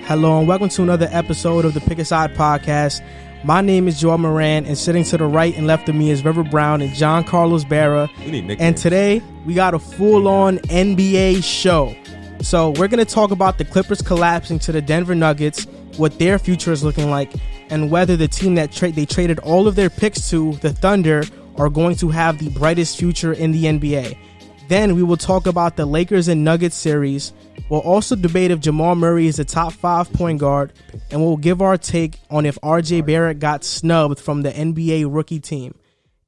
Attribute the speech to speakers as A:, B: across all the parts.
A: Hello and welcome to another episode of the Pick a Side podcast. My name is Jamal Moran, and sitting to the right and left of me is River Brown and John Carlos Barra. And today we got a full-on NBA show. So we're going to talk about the Clippers collapsing to the Denver Nuggets, what their future is looking like, and whether the team that they traded all of their picks to, the Thunder, are going to have the brightest future in the NBA. Then we will talk about the Lakers and Nuggets series. We'll also debate if Jamal Murray is a top 5 point guard, and we'll give our take on if RJ Barrett got snubbed from the NBA rookie team.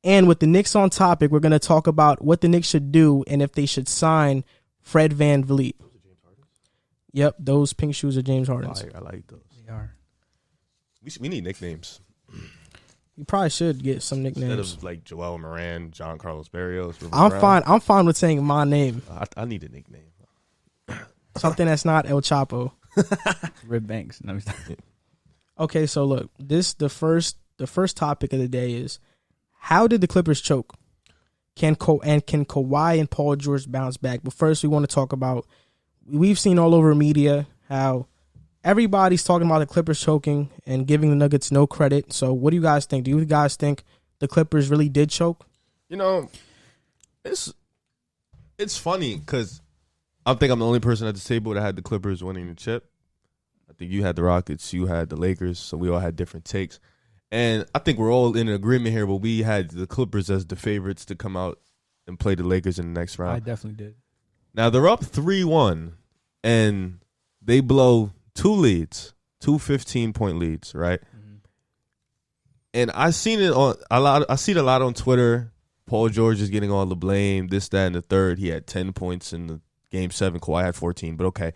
A: And with the Knicks on topic, we're going to talk about what the Knicks should do and if they should sign Fred VanVleet. Yep, those pink shoes are James Harden's.
B: I like those.
C: They are.
B: We need nicknames.
A: You probably should get some nicknames.
B: Instead of like Joel Moran, John Carlos Barrios.
A: I'm fine with saying my name.
B: I need a nickname.
A: Something that's not El Chapo.
C: Rib Banks. No,
A: Okay, so look, the first topic of the day is, how did the Clippers choke? Can Kawhi and Paul George bounce back? But first, we want to talk about, we've seen all over media how everybody's talking about the Clippers choking and giving the Nuggets no credit. So what do you guys think? Do you guys think the Clippers really did choke?
B: You know, it's funny because I think I'm the only person at the table that had the Clippers winning the chip. I think you had the Rockets, you had the Lakers, so we all had different takes. And I think we're all in agreement here, but we had the Clippers as the favorites to come out and play the Lakers in the next round.
C: I definitely did.
B: Now, they're up 3-1, and they blow two 15-point leads, right? Mm-hmm. And I seen it I see it a lot on Twitter. Paul George is getting all the blame, this, that, and the third. He had 10 points in the Game 7. Kawhi had 14, but okay.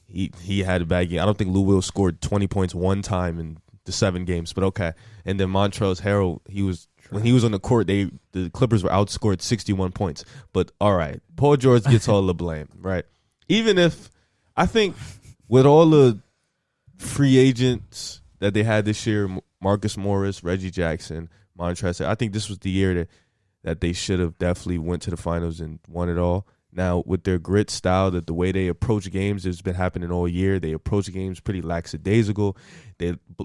B: He had a bad game. I don't think Lou Will scored 20 points one time in the 7 games, but okay. And then Montrezl Harrell, when he was on the court, the Clippers were outscored 61 points. But all right, Paul George gets all the blame, right? Even if I think with all the free agents that they had this year, Marcus Morris, Reggie Jackson, Montrezl, I think this was the year that they should have definitely went to the finals and won it all. Now, with their grit style, the way they approach games has been happening all year. They approach games pretty lackadaisical.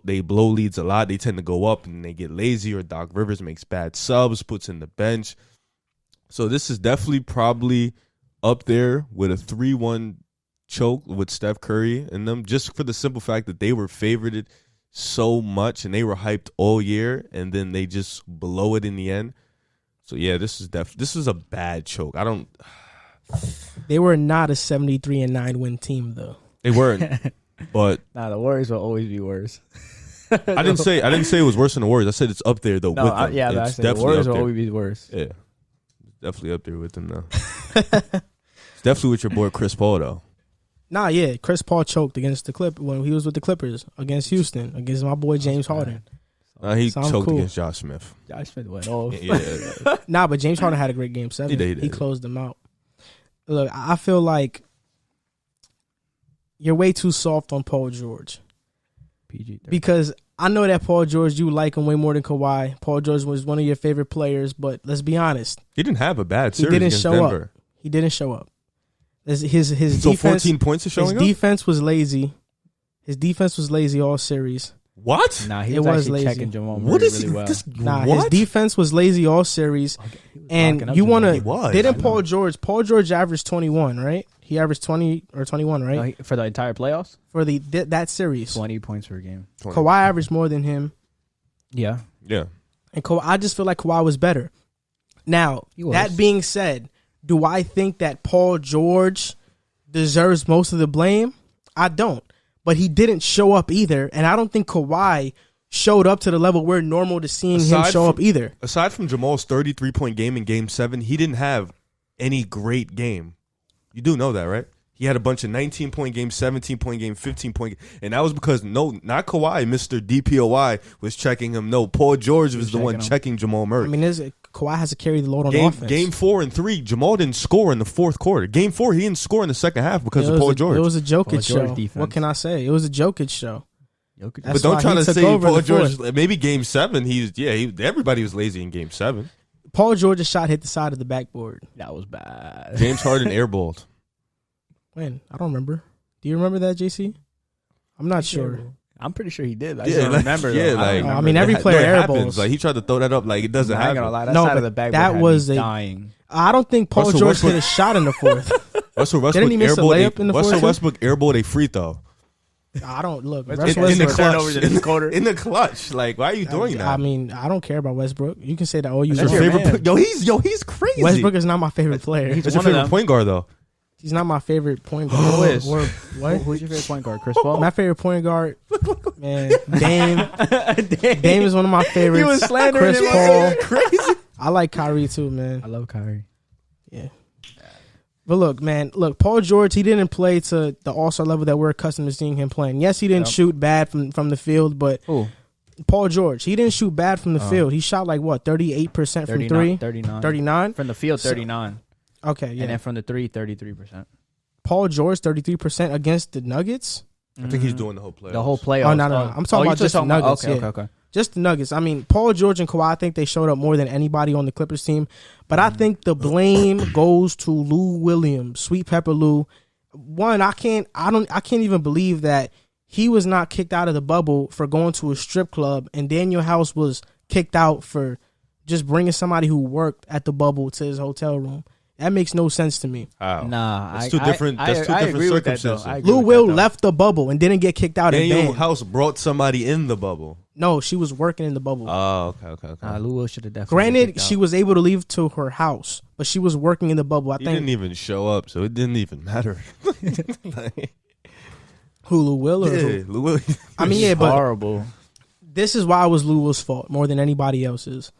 B: They blow leads a lot. They tend to go up and they get lazy, or Doc Rivers makes bad subs, puts in the bench. So this is definitely probably up there with a 3-1 choke with Steph Curry in them, just for the simple fact that they were favorited so much and they were hyped all year, and then they just blow it in the end. So yeah, this is a bad choke.
A: They were not a 73-9 win team though.
B: They weren't, but
C: the Warriors will always be worse.
B: I didn't say it was worse than the Warriors. I said it's up there though.
C: No,
B: with them.
C: I said the Warriors will always be worse.
B: Yeah, definitely up there with them though. It's definitely with your boy Chris Paul though.
A: Nah, yeah, Chris Paul choked against the Clippers when he was with the Clippers against Houston against my boy James Harden.
B: He choked against Josh Smith.
C: Josh Smith went off.
B: Yeah.
A: Nah, but James Harden had a great Game 7.
B: He did.
A: He closed them out. Look, I feel like you're way too soft on Paul George.
C: PG-13.
A: Because I know that Paul George, you like him way more than Kawhi. Paul George was one of your favorite players, but let's be honest.
B: He didn't have a bad series against Denver.
A: He didn't show up. His defense,
B: 14 points is showing up?
A: His defense was lazy. His defense was lazy all series.
B: What?
C: Nah, he was actually checking Jamal Murray really well.
A: His defense was lazy all series. And you want to, didn't Paul George averaged 21, right? He averaged 20 or 21, right?
C: No, for the entire playoffs?
A: For that series.
C: 20 points per game.
B: 20.
A: Kawhi averaged more than him.
C: Yeah.
B: Yeah.
A: And I just feel like Kawhi was better. Now, that being said, do I think that Paul George deserves most of the blame? I don't. But he didn't show up either, and I don't think Kawhi showed up to the level we're normal to seeing him show up either.
B: Aside from Jamal's 33-point game in Game 7, he didn't have any great game. You do know that, right? He had a bunch of 19-point games, 17-point game, 15-point game, and that was because not Kawhi, Mr. DPOY was checking him. No, Paul George was the one checking Jamal Murray.
A: I mean, Kawhi has to carry the load on offense.
B: Game 4 and 3, Jamal didn't score in the fourth quarter. Game 4, he didn't score in the second half because of Paul George.
A: It was a Jokic show.
C: Defense.
A: What can I say? It was a Jokic show.
B: But don't try to say Paul George. Maybe Game 7, everybody was lazy in Game 7.
A: Paul George's shot hit the side of the backboard.
C: That was bad.
B: James Harden airballed.
A: When? I don't remember. Do you remember that, JC? I'm not sure.
C: I'm pretty sure he did. I just don't remember.
B: Yeah,
C: though.
A: I mean, every player
B: happens.
A: airballs.
B: Like he tried to throw that up, like it doesn't happen.
C: Lie. That
A: No,
C: side
A: but
C: of the bag
A: that was
C: dying.
A: I don't think Paul
B: Russell
A: George
B: Westbrook-
A: hit a shot in the fourth.
B: Russell
A: Didn't
B: Westbrook
A: he miss a layup in the fourth?
B: Westbrook airballed a free throw
A: I don't look.
C: In
A: Russell
B: in the
A: Westbrook.
B: clutch.
C: in the quarter.
B: In the clutch. Like, why are you doing that?
A: I mean, I don't care about Westbrook. You can say that all you
C: That's
A: want.
C: your man.
B: He's crazy.
A: Westbrook is not my favorite player.
C: He's
B: That's your
C: one of
B: favorite
C: them.
B: point guard though.
A: He's not my favorite point guard.
C: Who is?
A: Or what?
C: Who's your favorite point guard? Chris Paul?
A: My favorite point guard, man, Dame. Dame is one of my favorites.
C: He was slandering
A: Chris
C: him.
A: Paul.
B: Crazy.
A: I like Kyrie too, man.
C: I love Kyrie.
A: Yeah. But look, man, Paul George, he didn't play to the all-star level that we're accustomed to seeing him playing. Yes, he didn't shoot bad from the field, but
C: Who?
A: Paul George, he didn't shoot bad from the field. He shot like, what, 38% from three?
C: 39.
A: 39?
C: From the field, 39.
A: Okay, yeah.
C: And then from the three, 33%.
A: Paul George, 33% against the Nuggets?
B: I think he's doing the whole playoffs.
C: The whole playoffs.
A: Oh, no. I'm talking about just the Nuggets.
C: Okay.
A: Just the Nuggets. I mean, Paul George and Kawhi, I think they showed up more than anybody on the Clippers team. But I think the blame goes to Lou Williams, Sweet Pepper Lou. One, I can't even believe that he was not kicked out of the bubble for going to a strip club, and Daniel House was kicked out for just bringing somebody who worked at the bubble to his hotel room. That makes no sense to me.
C: Nah,
B: That's two different circumstances.
A: Lou Will left the bubble and didn't get kicked out.
B: Daniel House brought somebody in the bubble.
A: No, she was working in the bubble.
B: Oh, okay.
C: Lou Will should have definitely.
A: Granted, she was able to leave to her house, but she was working in the bubble. I
B: He
A: think
B: didn't even show up, so it didn't even matter.
A: who, Lou Will or who?
B: Yeah, Lou Will.
A: I mean, yeah, but
C: horrible.
A: this is why it was Lou Will's fault more than anybody else's,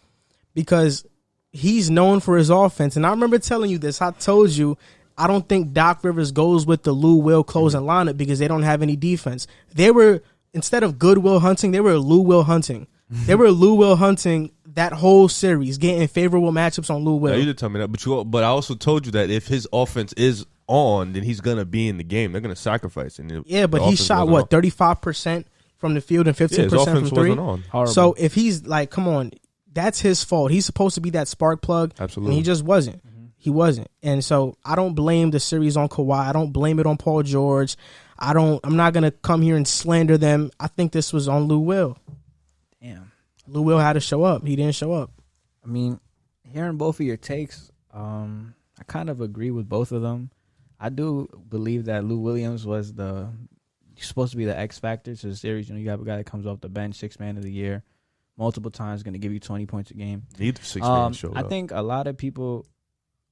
A: because he's known for his offense. And I remember telling you this. I told you I don't think Doc Rivers goes with the Lou Will closing lineup because they don't have any defense. They were, instead of Goodwill Hunting, they were Lou Will Hunting. They were Lou Will Hunting that whole series, getting favorable matchups on Lou Will.
B: Yeah, you did tell me that, but I also told you that if his offense is on, then he's gonna be in the game. They're gonna sacrifice. And
A: yeah, but he shot what, 35% from the field and 15% from three.
B: Wasn't on.
C: Horrible.
A: So if he's like, come on, that's his fault. He's supposed to be that spark plug.
B: Absolutely.
A: And he just wasn't. He wasn't. And so I don't blame the series on Kawhi. I don't blame it on Paul George. I'm not gonna come here and slander them. I think this was on Lou Will.
C: Damn.
A: Lou Will had to show up. He didn't show up.
C: I mean, hearing both of your takes, I kind of agree with both of them. I do believe that Lou Williams was supposed to be the X factor to the series. You know, you have a guy that comes off the bench, 6th man of the year, multiple times, going to give you 20 points a game.
B: Neither 6-man showed up.
C: I think a lot of people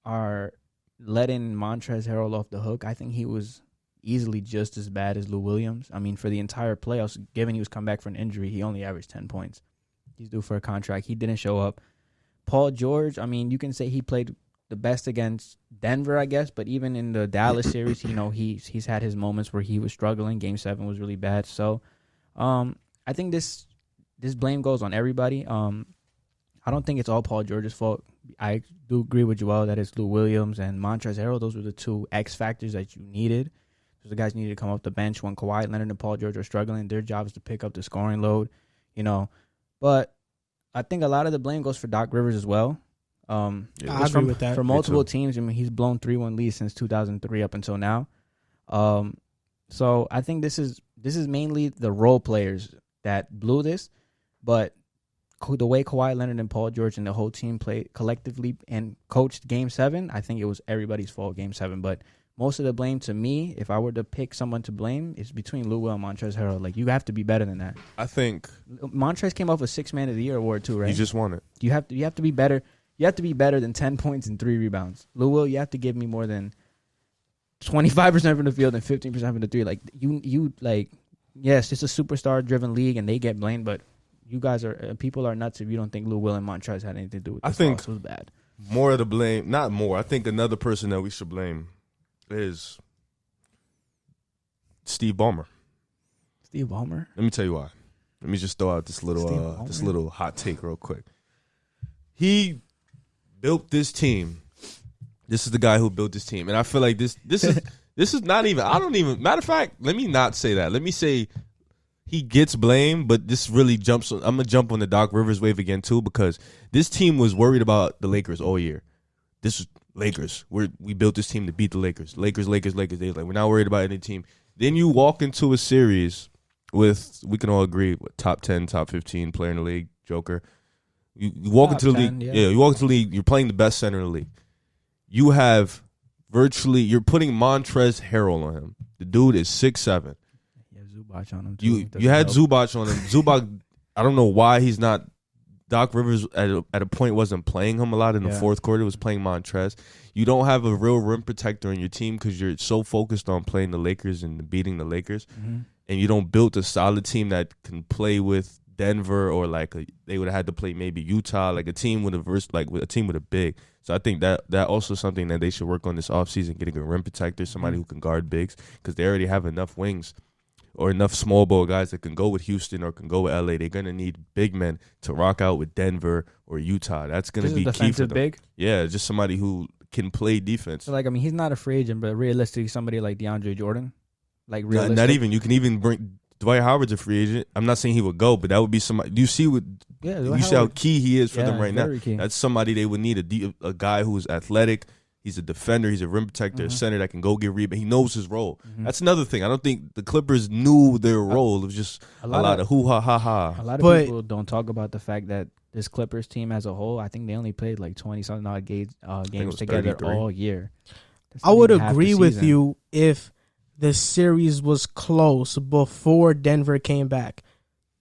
C: are letting Montrezl Harrell off the hook. I think he was easily just as bad as Lou Williams. I mean, for the entire playoffs, given he was come back from an injury, he only averaged 10 points. He's due for a contract. He didn't show up. Paul George, I mean, you can say he played the best against Denver, I guess, but even in the Dallas series, you know, he's had his moments where he was struggling. Game 7 was really bad. So I think this blame goes on everybody. I don't think it's all Paul George's fault. I do agree with Joel that it's Lou Williams and Montrezl Harrell. Those were the two X factors that you needed. Those the guys needed to come off the bench when Kawhi Leonard and Paul George are struggling. Their job is to pick up the scoring load, you know. But I think a lot of the blame goes for Doc Rivers as well.
A: I agree with that.
C: For multiple teams, I mean, he's blown 3-1 leads since 2003 up until now. So I think this is mainly the role players that blew this, but the way Kawhi Leonard and Paul George and the whole team played collectively and coached Game 7, I think it was everybody's fault, Game 7. But most of the blame, to me, if I were to pick someone to blame, is between Lou Will and Montrezl Harrell. Like, you have to be better than that.
B: I think
C: Montrezl came off a 6th man of the year award too, right?
B: he just won it.
C: You have to be better. You have to be better than 10 points and 3 rebounds. Lou Will, you have to give me more than 25% from the field and 15% from the 3. Like, you like, yes, it's a superstar-driven league, and they get blamed, but you guys people are nuts if you don't think Lou Will and Montrezl had anything to do with this. I think it was bad.
B: More of the blame, not more. I think another person that we should blame is Steve Ballmer.
C: Steve Ballmer?
B: Let me tell you why. Let me just throw out this little hot take real quick. He built this team. This is the guy who built this team, and I feel like this is not even. I don't even. Matter of fact, let me not say that. Let me say he gets blamed, but this really jumps. I'm gonna jump on the Doc Rivers wave again too, because this team was worried about the Lakers all year. This is Lakers. We built this team to beat the Lakers. Lakers. They're like, we're not worried about any team. Then you walk into a series we can all agree with top 10, top 15 player in the league, Joker. You walk
C: Top
B: into the
C: 10,
B: league,
C: yeah.
B: you walk into the league. You're playing the best center in the league. You have you're putting Montrezl Harrell on him. The dude is 6'7".
C: Yeah, Zubac on him too.
B: You had Zubac on him. Zubac, I don't know why he's not. Doc Rivers at a point wasn't playing him a lot in the fourth quarter. Was playing Montrezl. You don't have a real rim protector in your team because you're so focused on playing the Lakers and beating the Lakers, and you don't build a solid team that can play with Denver or they would have had to play maybe Utah, like a team with a team with a big. So I think that also something that they should work on this offseason, getting a rim protector, somebody who can guard bigs, because they already have enough wings or enough small ball guys that can go with Houston or can go with LA. They're gonna need big men to rock out with Denver or Utah. That's gonna be key for them.
C: Big?
B: Yeah, just somebody who can play defense.
C: So he's not a free agent, but realistically, somebody like DeAndre Jordan, realistic.
B: Not even. You can even bring Dwight Howard's a free agent. I'm not saying he would go, but that would be somebody. Do you see see how key he is for them right now?
C: Key.
B: That's somebody they would need, a guy who's athletic. He's a defender. He's a rim protector, a center that can go get rebound. He knows his role. That's another thing. I don't think the Clippers knew their role. It was just a lot of hoo ha ha ha.
C: A lot of people don't talk about the fact that this Clippers team as a whole, I think they only played 20-something odd games together
B: 33.
C: all year.
A: I would agree with you if the series was close before Denver came back.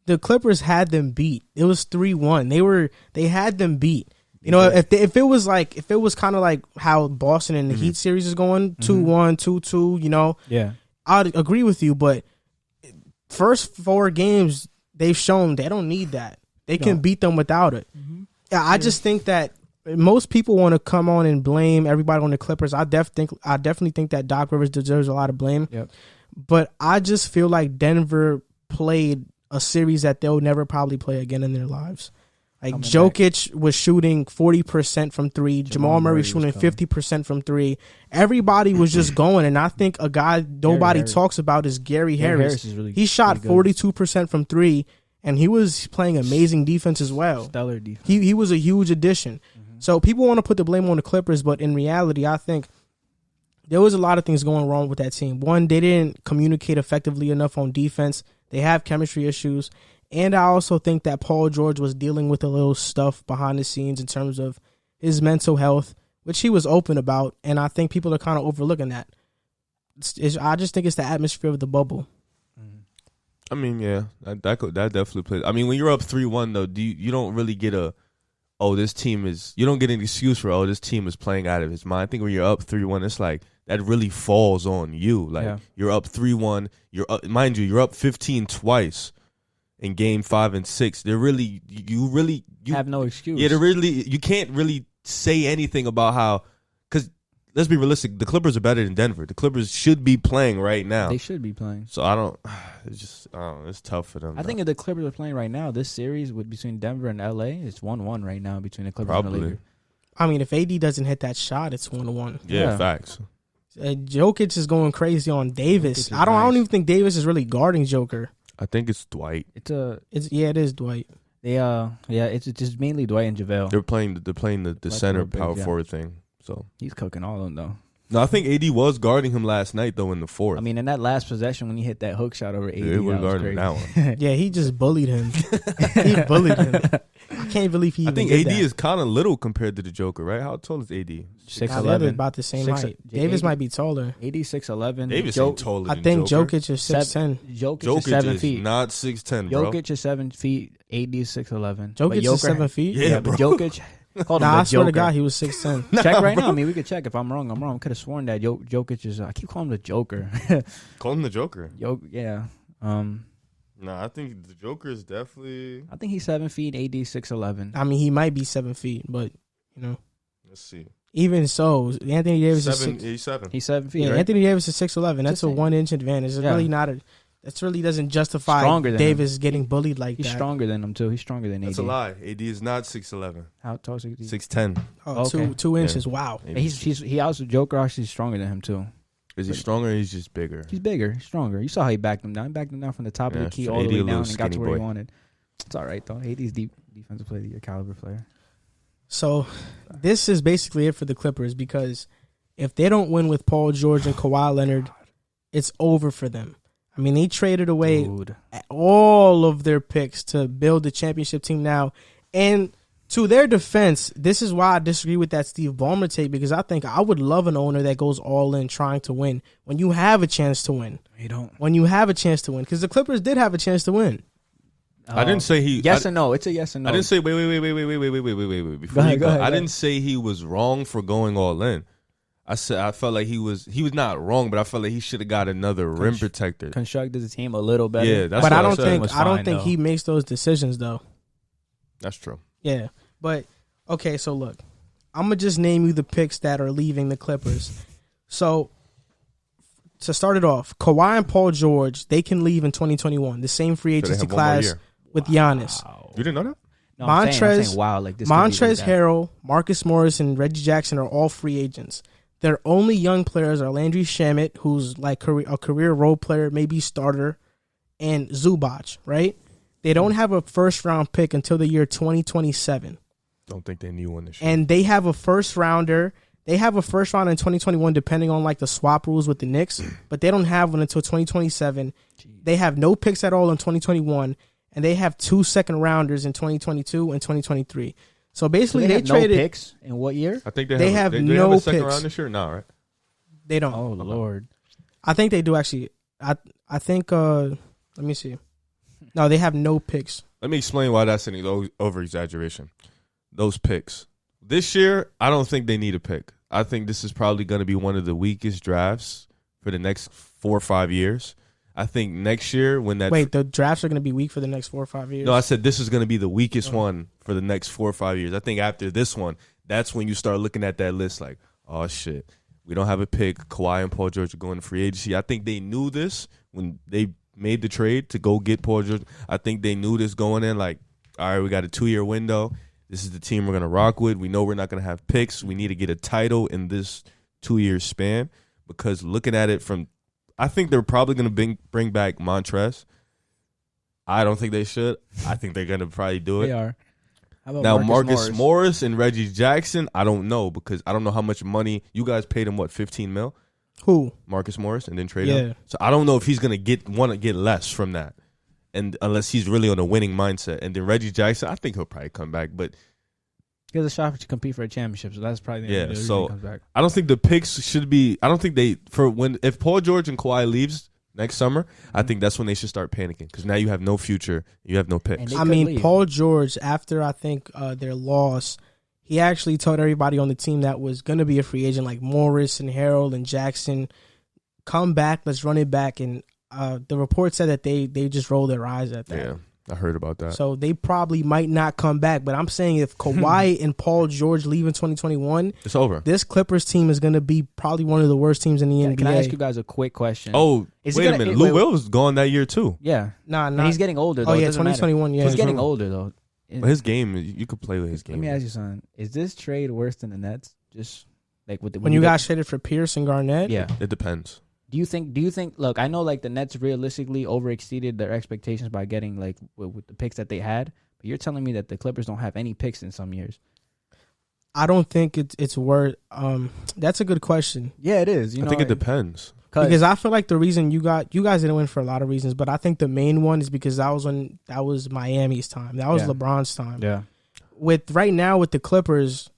A: The Clippers had them beat. It was 3-1. They had them beat. You know, if it was kind of like how Boston and the Heat series is going, 2-1, 2-2, you know, I'd agree with you. But first 4 games, they've shown they don't need that. They can beat them without it. Yeah, I just think that most people want to come on and blame everybody on the Clippers. I definitely think that Doc Rivers deserves a lot of blame.
C: Yep.
A: But I just feel like Denver played a series that they'll never probably play again in their lives. Jokic was shooting 40% from 3. Jamal Murray shooting 50% from 3. Everybody was just going, and I think a guy nobody talks about is Gary Harris. He shot 42% from 3, and he was playing amazing defense as well.
C: Stellar defense.
A: He was a huge addition. So people want to put the blame on the Clippers, but in reality, I think there was a lot of things going wrong with that team. One, they didn't communicate effectively enough on defense. They have chemistry issues. And I also think that Paul George was dealing with a little stuff behind the scenes in terms of his mental health, which he was open about. And I think people are kind of overlooking that. I just think it's the atmosphere of the bubble.
B: I mean, yeah, that definitely plays. I mean, when you're up 3-1, though, you don't really get you don't get an excuse for, this team is playing out of his mind. I think when you're up 3-1, it's like that really falls on you. You're up 3-1. Mind you, you're up 15 twice. In game 5 and 6, you
C: have no excuse.
B: Yeah, you can't really say anything about how, because let's be realistic, the Clippers are better than Denver. The Clippers should be playing right now.
C: They should be playing.
B: So it's tough for them.
C: I think if the Clippers are playing right now, this series between Denver and LA, it's 1-1 right now between the Clippers and the Lakers.
A: I mean, if AD doesn't hit that shot, it's 1-1.
B: Yeah, facts.
A: Jokic is going crazy on Davis. I don't even think Davis is really guarding Joker.
B: I think it's Dwight.
A: It is Dwight.
C: It's just mainly Dwight and JaVale.
B: They're playing the center power forward thing. So
C: he's cooking all of them though.
B: No, I think AD was guarding him last night though in the 4th.
C: I mean, in that last possession when he hit that hook shot over AD,
B: he was guarding that one.
A: Yeah, he just bullied him. He bullied him. I can't believe he.
B: I think AD is kind of little compared to the Joker, right? How tall is AD?
C: 6'11",
A: about the same height. Davis might be taller.
C: AD 6'11".
B: Davis ain't taller than
A: I think
B: Joker.
A: Jokic is 6'10".
C: Jokic is 7 feet.
B: Not 6'10", bro.
C: Jokic is 7 feet. AD is 6'11".
A: Jokic is 7 feet.
B: Yeah,
C: but Jokic.
A: I swear to God, he was 6'10".
C: Check right now. I mean, we could check. If I'm wrong, I'm wrong. Could have sworn that Jokic is. I keep calling him the Joker.
B: Call him the Joker.
C: Yeah.
B: No, I think the Joker is definitely.
C: I think he's 7 feet. AD 6'11".
A: I mean, he might be 7 feet, but
B: let's see.
A: Even so, Anthony Davis is
B: 7. He's 7.
C: He's 7 feet.
A: Yeah,
C: right?
A: Anthony Davis is 6'11". That's a 1-inch advantage. It's really not a. That really doesn't justify Davis getting bullied like that.
C: He's stronger than him too. He's stronger than AD.
B: That's a lie. AD is not 6'11".
C: How tall is AD?
B: 6'10".
A: Oh, okay. 2 inches. Yeah. Wow.
C: He also Joker actually stronger than him too.
B: Is he stronger? Or he's just bigger.
C: He's bigger. He's stronger. You saw how he backed him down. He backed him down from the top of the key all the way down and got to where he wanted. It's all right though. AD's defensive player, your caliber player.
A: So this is basically it for the Clippers because if they don't win with Paul George and Kawhi Leonard, it's over for them. I mean, they traded away all of their picks to build the championship team now. And to their defense, this is why I disagree with that Steve Ballmer take, because I think I would love an owner that goes all in trying to win when you have a chance to win.
C: You don't.
A: When you have a chance to win, because the Clippers did have a chance to win.
B: I didn't say he.
C: Yes and no. It's a yes and no.
B: I didn't say wait. Before you go, I didn't say he was wrong for going all in. I said I felt like he was not wrong, but I felt like he should have got another rim protector.
C: Constructed the team a little better.
B: Yeah, that's
A: but
B: what
A: I don't think he makes those decisions though.
B: That's true.
A: Yeah, but okay. So look, I'm gonna just name you the picks that are leaving the Clippers. So to start it off, Kawhi and Paul George, they can leave in 2021. The same free agency class with Giannis.
B: You didn't know that?
C: No, I'm saying, wow, like this.
A: Montrezl Harrell, Marcus Morris, and Reggie Jackson are all free agents. Their only young players are Landry Shamet, who's like a career role player, maybe starter, and Zubac, right? They don't have a first-round pick until the year 2027.
B: Don't think they need one this year.
A: And they have a first-rounder. They have a first round in 2021, depending on like the swap rules with the Knicks, but they don't have one until 2027. They have no picks at all in 2021, and they have 2 second-rounders in 2022 and 2023. So basically, they traded
C: no picks in what year?
B: I think
A: they have no
B: have a second
A: picks.
B: round this year. No, right?
A: They don't.
C: Oh Lord,
A: I think they do actually. I think. Let me see. No, they have no picks.
B: Let me explain why that's an over-exaggeration. Those picks. This year, I don't think they need a pick. I think this is probably going to be one of the weakest drafts for the next 4 or 5 years. I think next year when that...
A: Wait, the drafts are going to be weak for the next 4 or 5 years?
B: No, I said this is going to be the weakest one for the next 4 or 5 years. I think after this one, that's when you start looking at that list like, oh, shit, we don't have a pick. Kawhi and Paul George are going to free agency. I think they knew this when they made the trade to go get Paul George. I think they knew this going in like, all right, we got a 2-year window. This is the team we're going to rock with. We know we're not going to have picks. We need to get a title in this 2-year span because looking at it from, I think they're probably going to bring back Montrezl. I don't think they should. I think they're going to probably do it.
C: They are. How about
B: now, Marcus Morris and Reggie Jackson, I don't know because I don't know how much money. You guys paid him, what, $15 million?
A: Who?
B: Marcus Morris and then trade him? So I don't know if he's going to want to get less from that. And unless he's really on a winning mindset. And then Reggie Jackson, I think he'll probably come back. But
C: he has a shot to compete for a championship, so that's probably the
B: end so
C: he comes back.
B: I don't think the picks should be. I don't think they if Paul George and Kawhi leaves next summer, I think that's when they should start panicking because now you have no future, you have no picks.
A: I mean, Paul George, after I think their loss, he actually told everybody on the team that was going to be a free agent, like Morris and Harrell and Jackson, come back, let's run it back. And the report said that they just rolled their eyes at that.
B: Yeah, I heard about that.
A: So they probably might not come back. But I'm saying if Kawhi and Paul George leave in 2021,
B: it's over.
A: This Clippers team is going to be probably one of the worst teams in the NBA.
C: Can I ask you guys a quick question?
B: Oh, wait a minute. Lou Will was gone that year too.
C: Yeah.
A: Nah.
C: And he's getting older, though.
A: Oh, yeah, 2021, yeah.
C: He's getting older, though.
B: But his game, you could play with his game.
C: Let me ask you something. Is this trade worse than the Nets? Just like with
A: when you guys traded for Pierce and Garnett?
C: Yeah.
B: It depends.
C: Do you think? Look, I know like the Nets realistically overexceeded their expectations by getting like with the picks that they had, but you're telling me that the Clippers don't have any picks in some years.
A: I don't think it's worth. That's a good question.
C: Yeah, it is.
B: I think it depends
A: because I feel like the reason you guys didn't win for a lot of reasons, but I think the main one is because that was Miami's time. That was LeBron's time.
C: Yeah.
A: With right now with the Clippers,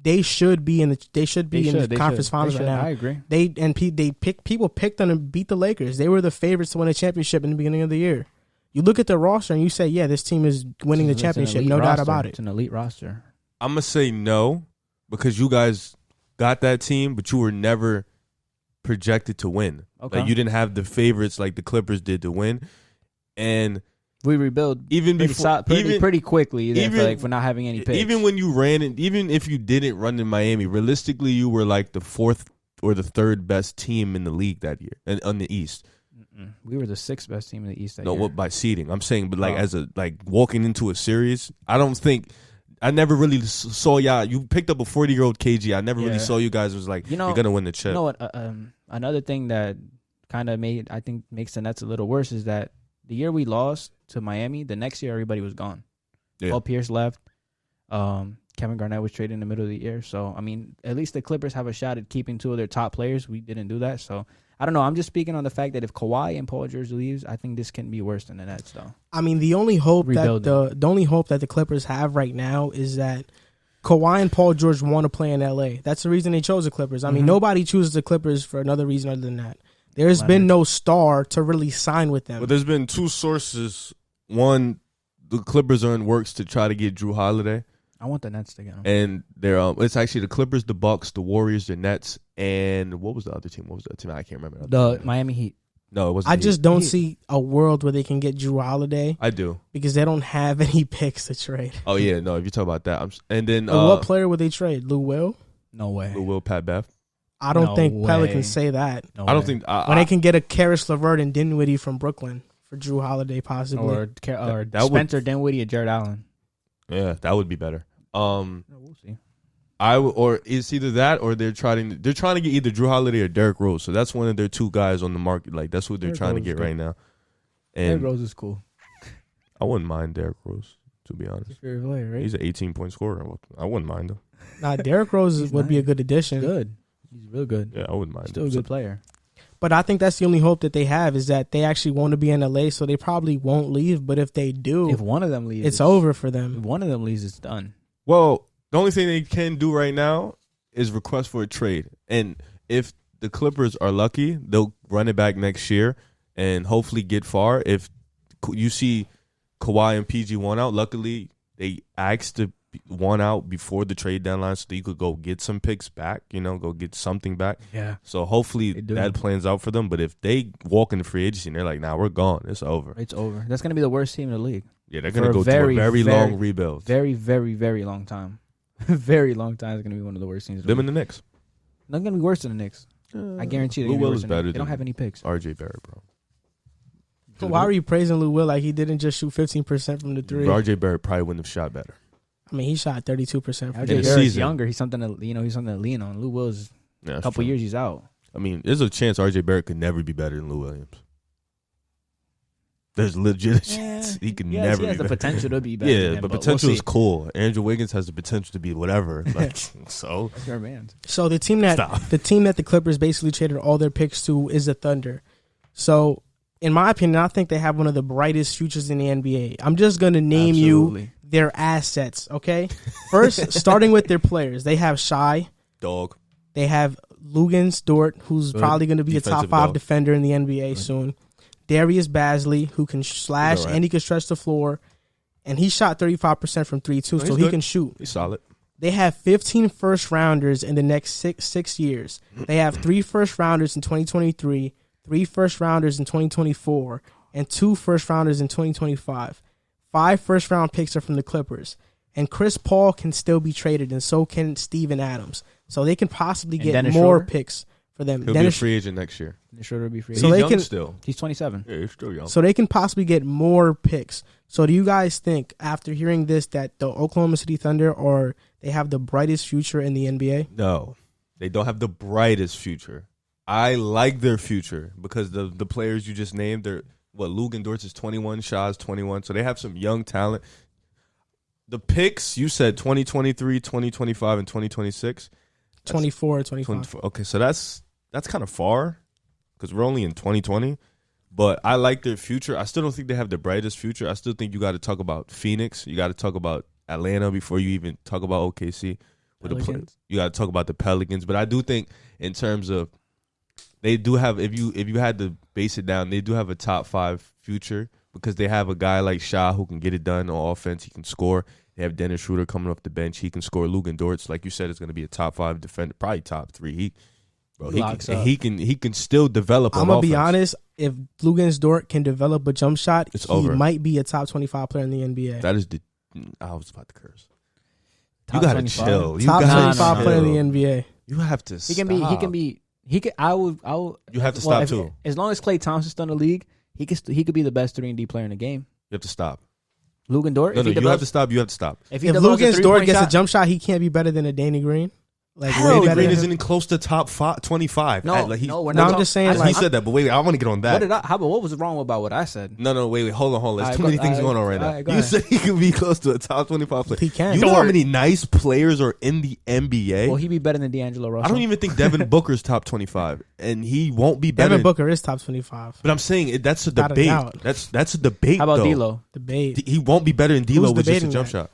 A: They should be in the conference finals right now.
C: I agree.
A: People picked them and beat the Lakers. They were the favorites to win a championship in the beginning of the year. You look at the roster and you say, yeah, this team is winning the championship, no doubt about it.
C: It's an elite roster.
B: I'm gonna say no because you guys got that team, but you were never projected to win.
C: Okay.
B: Like you didn't have the favorites like the Clippers did to win, and
C: we rebuild pretty quickly. Even for not having any picks.
B: Even when you even if you didn't run in Miami, realistically, you were like the 4th or the 3rd best team in the league that year, and on the East.
C: We were the 6th best team in the East that
B: year.
C: No,
B: by seeding. I'm saying, but like as walking into a series, I never really saw y'all. You picked up a 40-year-old KG. I never really saw you guys was like, you're gonna win the chip.
C: You know what? Another thing that kind of makes the Nets a little worse is that the year we lost to Miami, the next year everybody was gone. Yeah. Paul Pierce left. Kevin Garnett was traded in the middle of the year. So, I mean, at least the Clippers have a shot at keeping 2 of their top players. We didn't do that. So, I don't know. I'm just speaking on the fact that if Kawhi and Paul George leaves, I think this can be worse than the Nets, though.
A: I mean, the only hope
C: Rebuilding.
A: the only hope that the Clippers have right now is that Kawhi and Paul George want to play in LA. That's the reason they chose the Clippers. I mean, nobody chooses the Clippers for another reason other than that. There's been no star to really sign with them.
B: But there's been two sources. One, the Clippers are in works to try to get Drew Holiday.
C: I want the Nets to get him.
B: And they're it's actually the Clippers, the Bucks, the Warriors, the Nets, and what was the other team? What was the other team? I can't remember.
C: The Miami Heat.
B: No, it wasn't.
A: I just don't see a world where they can get Drew Holiday.
B: I do.
A: Because they don't have any picks to trade.
B: Oh, yeah. No, if you talk about that. And then
A: what player would they trade? Lou Will?
C: No way.
B: Lou Will, Pat Bev.
A: I don't think Pelicans say that.
B: I don't think
A: when they can get a Karis LeVert and Dinwiddie from Brooklyn for Drew Holiday, possibly,
C: or Spencer Dinwiddie or Jared Allen.
B: Yeah, that would be better.
C: We'll see.
B: Or it's either that or they're trying to get either Drew Holiday or Derrick Rose. So that's one of their two guys on the market. Like that's what they're trying to get right now. And
C: Derrick Rose is cool.
B: I wouldn't mind Derrick Rose, to be honest.
C: He's a favorite player, right?
B: He's an 18-point scorer. I wouldn't mind him.
A: Nah, Derrick Rose would be a good addition.
C: Good. He's real good.
B: Yeah, I wouldn't mind.
C: Still a good player.
A: But I think that's the only hope that they have is that they actually want to be in LA, so they probably won't leave. But if they do,
C: if one of them leaves,
A: it's over for them.
C: If one of them leaves, it's done.
B: Well, the only thing they can do right now is request for a trade. And if the Clippers are lucky, they'll run it back next year and hopefully get far. If you see Kawhi and PG one out, luckily they asked to one out before the trade deadline so that you could go get some picks back, go get something back.
C: Yeah.
B: So hopefully that plans out for them. But if they walk into free agency and they're like, nah, we're gone, it's over.
C: It's over. That's going to be the worst team in the league.
B: Yeah, they're going to go through a very long rebuild.
C: Very, very, very long time. Very long time is going to be one of the worst teams.
B: Them and the Knicks.
C: Not going to be worse than the Knicks. I guarantee you.
B: Lou Will is better.
C: They don't have any picks.
B: RJ Barrett, bro.
A: So why are you praising Lou Will like he didn't just shoot 15% from the three?
B: RJ Barrett probably wouldn't have shot better.
A: I mean, he shot 32%.
C: RJ Barrett's younger. He's something to lean on. Lou Will's a couple years he's out.
B: I mean, there's a chance RJ Barrett could never be better than Lou Williams. There's legit chance he could never.
C: He has
B: be
C: the
B: better.
C: potential to be better.
B: Yeah,
C: than him,
B: but potential is cool. Andrew Wiggins has the potential to be whatever. So
C: that's your man.
A: So the team that the Clippers basically traded all their picks to is the Thunder. So in my opinion, I think they have one of the brightest futures in the NBA. I'm just gonna name you their assets. Okay, first starting with their players, they have Shai,
B: dog.
A: They have Lugens Dort, who's probably going to be a top 5 defender in the NBA soon. Darius Bazley, who can slash and he can stretch the floor. And he shot 35% from 3 too, so he can shoot.
B: He's solid.
A: They have 15 first-rounders in the next six years. They have 3 first-rounders in 2023, 3 first-rounders in 2024, and 2 first-rounders in 2025. 5 first-round picks are from the Clippers. And Chris Paul can still be traded, and so can Steven Adams. So they can possibly get more picks for them.
B: He'll be a free agent next year.
C: Dennis Schroeder will be free
A: agent.
C: So
B: he's young still.
C: He's 27.
B: Yeah, he's still young.
A: So they can possibly get more picks. So do you guys think, after hearing this, that the Oklahoma City Thunder they have the brightest future in the NBA?
B: No, they don't have the brightest future. I like their future because the players you just named, Lugan Dort is 21, Shaw's 21, so they have some young talent. The picks, you said 2023, 2025, and 2026.
A: 24, 25.
B: 24. Okay, so that's kind of far because we're only in 2020. But I like their future. I still don't think they have the brightest future. I still think you got to talk about Phoenix. You got to talk about Atlanta before you even talk about OKC. You got to talk about the Pelicans. But I do think in terms of they do have, if you had to base it down, they do have a top 5 future because they have a guy like Shah who can get it done on offense. He can score. They have Dennis Schroeder coming off the bench. He can score. Lugan Dortz, like you said, is going to be a top 5 defender, probably top 3. He can still develop.
A: I'm gonna be honest. If Lugens Dort can develop a jump shot, he might be a top 25 player in the NBA.
B: That is I was about to curse. You gotta
C: 25?
B: chill.
A: Top 25 player in the NBA.
B: You have to.
C: He can be. I will.
B: You have to stop too.
C: As long as Klay Thompson's still in the league, he could be the best 3-and-D player in the game.
B: You have to stop.
C: Lugan Dort.
B: No, you have to stop. You have to stop.
A: If Lugens Dort gets a jump shot, he can't be better than a Danny Green. Like
B: Danny Green isn't even close to top 25.
C: No,
A: we're not. I'm just saying.
B: He said that, but wait, I want to get on that.
C: What was wrong about what I said?
B: No, wait, hold on. There's too many things going on right now. You said he could be close to a top 25 player.
A: He can.
B: You know how many nice players are in the NBA?
C: Will he be better than D'Angelo Russell?
B: I don't even think Devin Booker's top 25, and he won't be better.
A: Devin Booker is top 25.
B: But I'm saying that's a debate. That's a debate.
C: How about
B: though.
C: D'Lo?
A: Debate.
B: He won't be better than D'Lo with just a jump
A: that?
B: shot.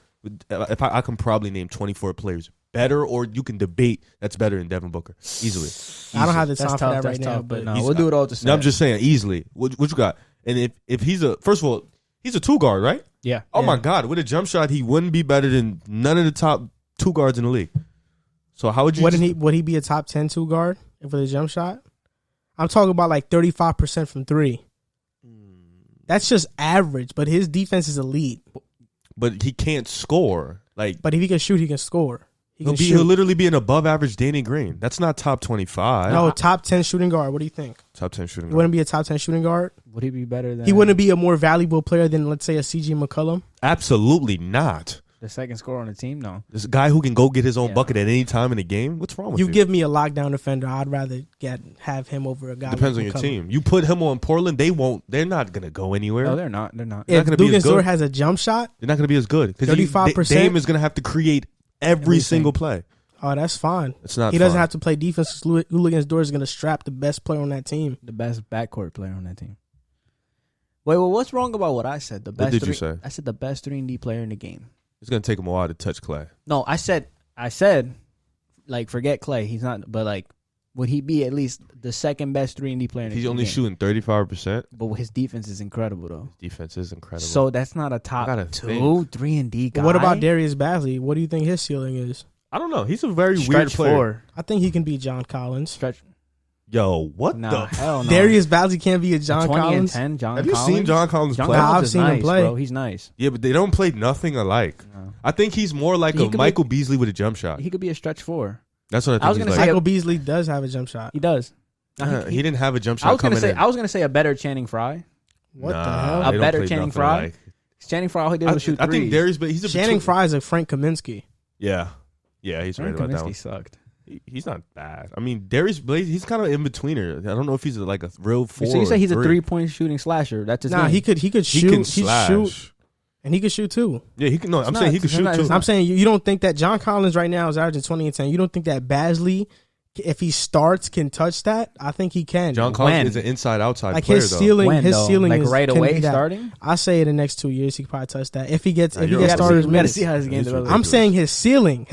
B: If I can probably name 24 players better, or you can debate that's better than Devin Booker easily.
A: I don't have the time for that right now,
C: but no, we'll do it all to
B: No, I'm just saying easily. What you got? And if he's first of all, he's a 2 guard, right?
C: Yeah.
B: Oh my God, with a jump shot, he wouldn't be better than none of the top 2 guards in the league. So how would you?
A: Would he be a top 10 2 guard for the jump shot? I'm talking about like 35% from 3. That's just average, but his defense is elite.
B: But he can't score.
A: But if he can shoot, he can score.
B: He'll literally be an above average Danny Green. That's not top 25.
A: No, top 10 shooting guard. What do you think?
B: Top 10 shooting guard.
A: He wouldn't be a top 10 shooting guard?
C: Would he be better than?
A: He wouldn't be a more valuable player than, let's say, a CJ McCollum?
B: Absolutely not.
C: The second scorer on the team? No.
B: This guy who can go get his own bucket at any time in the game? What's wrong with you?
A: You give me a lockdown defender. I'd rather have him over a guy.
B: Depends
A: like
B: on your
A: McCollum.
B: team. You put him on Portland, they're not going to go anywhere.
C: No, they're not. They're not.
A: If Lukas Dort has a jump shot,
B: they're not going to be as good.
A: 35%.
B: Dame is going to have to create every single play.
A: Oh, that's fine.
B: It's not.
A: He doesn't have to play defense. Lukas Dort is going to strap the best player on that team.
C: The best backcourt player on that team. Wait, well, what's wrong about what I said?
B: What did you say?
C: I said the best 3-and-D player in the game.
B: It's going to take him a while to touch Clay.
C: No, I said, like, forget Clay. He's not, but, like, would he be at least the second best 3-and-D player in the game?
B: He's only shooting 35%.
C: But his defense is incredible, though.
B: His defense is incredible.
C: So that's not a top 2 3-and-D guy.
A: What about Darius Bazley? What do you think his ceiling is?
B: I don't know. He's a very weird player.
C: 4.
A: I think he can be John Collins.
B: Yo, what the?
C: Hell no.
A: Darius Bazley can't be a John
C: 20
A: Collins.
C: and 10, John
B: Have
C: Collins?
B: you seen John Collins play?
A: I've seen him play.
C: Bro. He's nice.
B: Yeah, but they don't play nothing alike.
C: No.
B: I think he's more like a Michael Beasley with a jump shot.
C: He could be a stretch 4.
B: That's what I think he's like.
A: Michael Beasley does have a jump shot.
C: He does.
B: He didn't have a jump shot coming in.
C: I was going to say a better Channing Frye.
A: What the hell?
C: A better Channing Frye. Channing Frye, all he did was shoot threes.
B: I think Darius, but he's a
A: Channing Frye is a Frank Kaminsky.
B: Yeah, he's right about that one.
C: Kaminsky sucked.
B: He's not bad. I mean, Darius Blaze, he's kind of in betweener. I don't know if he's like a real 4.
C: So you say he's a 3-point shooting slasher? That's his name.
A: He could shoot.
B: He can slash.
A: And he could shoot too.
B: Yeah, he can. No, I'm saying he could shoot too.
A: I'm saying you don't think that John Collins right now is averaging 20 and 10. You don't think that Bazley, if he starts, can touch that? I think he can.
B: John Collins is an inside-outside
A: like
B: player,
A: his ceiling,
B: though.
A: His ceiling
C: like
A: is
C: right away starting.
A: I say in the next 2 years he could probably touch that if he gets starters
C: minutes.
A: minutes.
C: See how his game develops.
A: I'm saying his ceiling.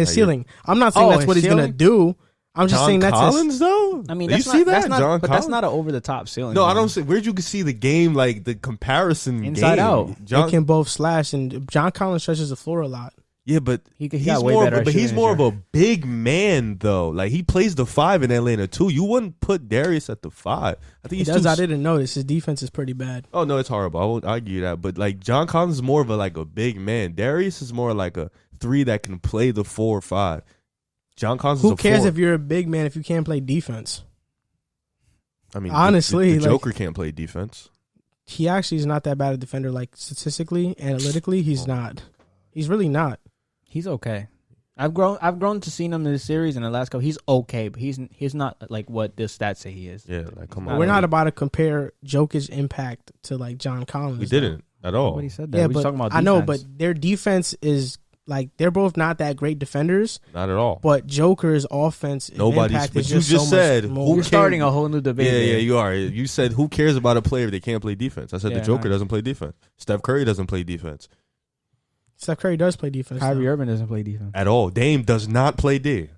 A: I'm not saying that's what he's gonna do. I'm just saying that's
B: Collins though.
C: I mean,
B: you see that,
C: John
B: Collins?
C: But that's not an over the top ceiling.
B: No, I don't see. Where'd you see the game? Like the comparison
C: inside out.
A: They can both slash, and John Collins stretches the floor a lot.
B: Yeah, but
C: he's more. But
B: he's more of a big man though. Like he plays the 5 in Atlanta too. You wouldn't put Darius at the 5. I think
A: he does. I didn't notice his defense is pretty bad.
B: Oh no, it's horrible. I won't argue that. But like John Collins is more of a big man. Darius is more like a 3 that can play the 4 or 5. John Collins.
A: Who cares if you're a big man if you can't play defense?
B: I mean,
A: honestly,
B: the Joker can't play defense.
A: He actually is not that bad a defender. Like statistically, analytically, he's not. He's really not.
C: He's okay. I've grown to seeing him in the series in the last couple. He's okay, but he's not like what the stats say he is.
B: Yeah, like come on.
A: We're not about to compare Joker's impact to like John Collins.
B: We didn't at all.
C: Nobody said that.
A: Yeah,
C: we
A: but
C: talking about
A: I
C: defense.
A: know, but their defense is. Like, they're both not that great defenders.
B: Not at all.
A: But Joker's offense impact
B: but
A: is
B: you
A: just
B: just
A: so
B: said,
A: much more.
C: You're starting a whole new debate.
B: Yeah, you are. You said, who cares about a player if they can't play defense? I said the Joker doesn't play defense. Steph Curry doesn't play defense.
A: Steph Curry does play defense.
C: Kyrie Irving doesn't play defense.
B: At all. Dame does not play D.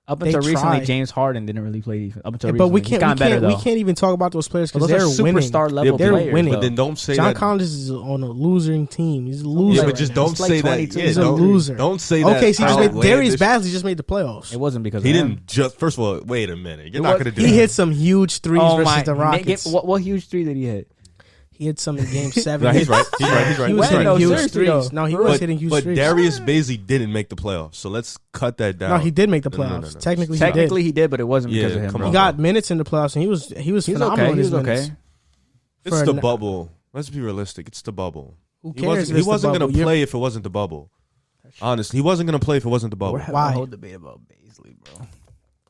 C: Up until recently, James Harden didn't really play defense. Up until
A: but
C: recently,
A: we can't even talk about those players because they're winning.
C: Superstar level
A: they're
C: players.
A: winning.
B: But then don't say
A: John
B: that.
A: Collins is on a losing team. He's a loser.
B: Yeah, but just don't say that.
A: He's a loser.
B: Don't say that.
A: Okay, so Darius Bazley just made the playoffs.
C: It wasn't because
B: he
C: of him.
B: didn't just. First of all, wait a minute. You're not going to do
A: He
B: that.
A: hit some huge threes versus the Rockets.
C: What huge 3 did he hit?
A: He hit some in Game 7.
B: No, he's right. He
A: was hitting huge threes.
C: Though.
A: No, he was hitting huge threes.
B: But Darius Bazley didn't make the playoffs, so let's cut that down.
A: No, he did make the playoffs.
B: No.
A: Technically,
C: he did, but it wasn't because of him.
A: He got minutes in the playoffs, and he was phenomenal in his minutes.
B: It's the bubble. Let's be realistic. It's the bubble.
A: Who cares?
B: He wasn't going to play if it wasn't the bubble. Honestly, he wasn't gonna play if it wasn't the bubble.
C: We're having
A: Why?
C: a whole debate about Baisley, bro.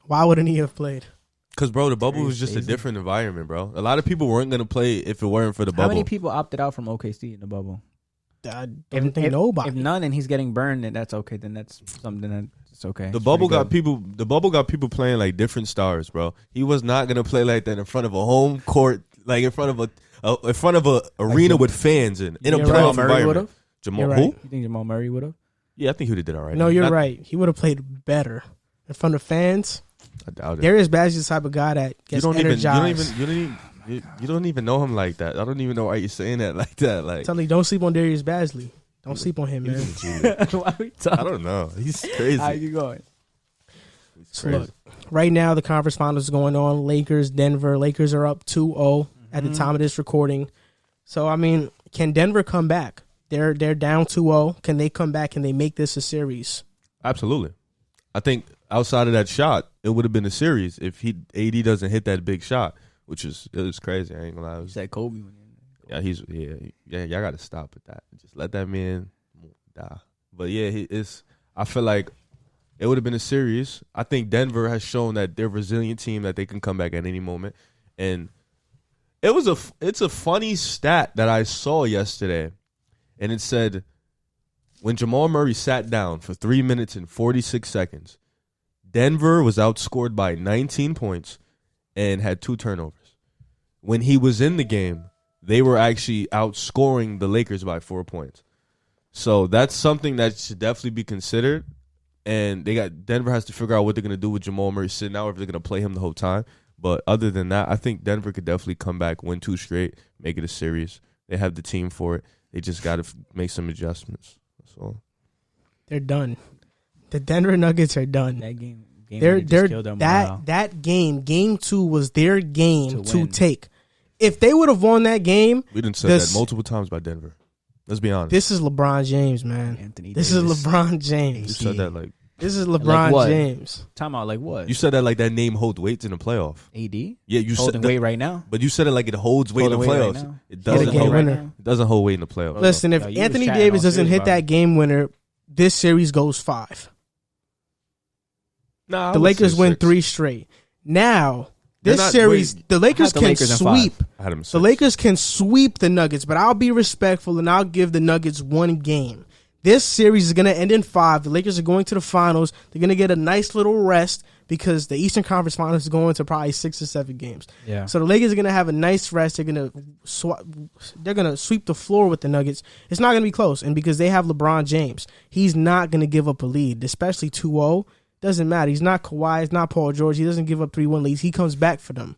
A: Why wouldn't he have played?
B: Because, bro, the bubble was just a different environment, bro. A lot of people weren't gonna play if it weren't for the bubble.
C: How many people opted out from OKC in the bubble?
A: I don't think nobody.
C: If none and he's getting burned, then that's okay. Then that's something that's okay.
B: The bubble got people. The bubble got people playing like different stars, bro. He was not gonna play like that in front of a home court, like in front of a arena with fans in a playoff environment. Jamal, who?
C: You think Jamal Murray would have?
B: Yeah, I think he would have did all right.
A: No, you're right. He would have played better in front of fans.
B: I doubt it.
A: Darius Bazley's the type of guy that gets energized.
B: You don't even know him like that. I don't even know why you're saying that like that. Like,
A: Tell me, don't sleep on Darius Bazley. Don't sleep on him, man.
C: Why we talking?
B: I don't know. He's crazy.
C: How you going?
A: So look, right now the conference finals is going on. Lakers, Denver. Lakers are up 2-0 at the time of this recording. So, I mean, can Denver come back? They're down 2-0. Can they come back? Can they make this a series?
B: Absolutely. I think outside of that shot, it would have been a series if AD doesn't hit that big shot, which is crazy. I ain't gonna lie.
C: You said Kobe.
B: Yeah, y'all got to stop at that. Just let that man die. But yeah, I feel like it would have been a series. I think Denver has shown that they're a resilient team, that they can come back at any moment. And it's a funny stat that I saw yesterday, and it said when Jamal Murray sat down for 3 minutes and 46 seconds, Denver was outscored by 19 points and had 2 turnovers. When he was in the game, they were actually outscoring the Lakers by 4 points. So that's something that should definitely be considered. And Denver has to figure out what they're going to do with Jamal Murray sitting out, or if they're going to play him the whole time. But other than that, I think Denver could definitely come back, win 2 straight, make it a series. They have the team for it. They just got to make some adjustments. That's all.
A: They're done. The Denver Nuggets are done.
C: That game
A: they're that game 2 was their game to take. If they would have won that game,
B: we didn't say that multiple times by Denver. Let's be honest.
A: This is LeBron James, man. This is LeBron James.
B: You said that like
A: this is LeBron James.
C: Time out, like what?
B: You said that like that name holds weight in the playoff.
C: AD?
B: Yeah, you
C: holding
B: said
C: weight right now.
B: But you said it like it holds weight in the playoffs.
C: Right
B: it doesn't hold.
A: It
B: doesn't hold weight in the playoffs.
A: Listen, if Anthony Davis doesn't hit that game winner, this series goes 5.
B: Nah,
A: the Lakers win 3 straight. Now, this series, the Lakers can sweep. The Lakers can sweep the Nuggets, but I'll be respectful and I'll give the Nuggets 1 game. This series is going to end in 5. The Lakers are going to the finals. They're going to get a nice little rest because the Eastern Conference Finals is going to probably 6 or 7 games.
C: Yeah.
A: So the Lakers are going to have a nice rest. They're going to sweep the floor with the Nuggets. It's not going to be close, and because they have LeBron James, he's not going to give up a lead, especially 2-0. Doesn't matter. He's not Kawhi. He's not Paul George. He doesn't give up 3-1 leads. He comes back for them.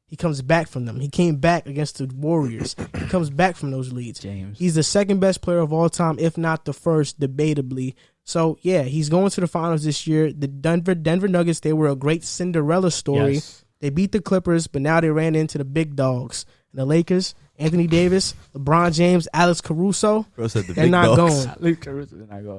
A: He comes back from them. He came back against the Warriors. He comes back from those leads.
C: James.
A: He's the second best player of all time, if not the first, debatably. So, yeah, he's going to the finals this year. The Denver Nuggets, they were a great Cinderella story. Yes. They beat the Clippers, but now they ran into the big dogs. And the Lakers, Anthony Davis, LeBron James, Alex Caruso, they're not going.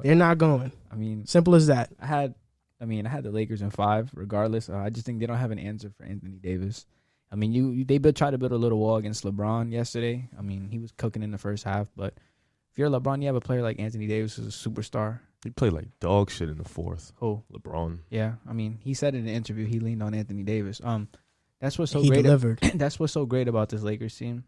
A: They're not going.
C: I mean,
A: simple as that.
C: I had the Lakers in 5, regardless. I just think they don't have an answer for Anthony Davis. I mean, they tried to build a little wall against LeBron yesterday. I mean, he was cooking in the first half, but if you're LeBron, you have a player like Anthony Davis who's a superstar.
B: He played like dog shit in the 4th.
C: Who?
B: LeBron.
C: Yeah, I mean, he said in an interview he leaned on Anthony Davis. That's what's so
A: great.
C: Delivered. That's what's so great about this Lakers team.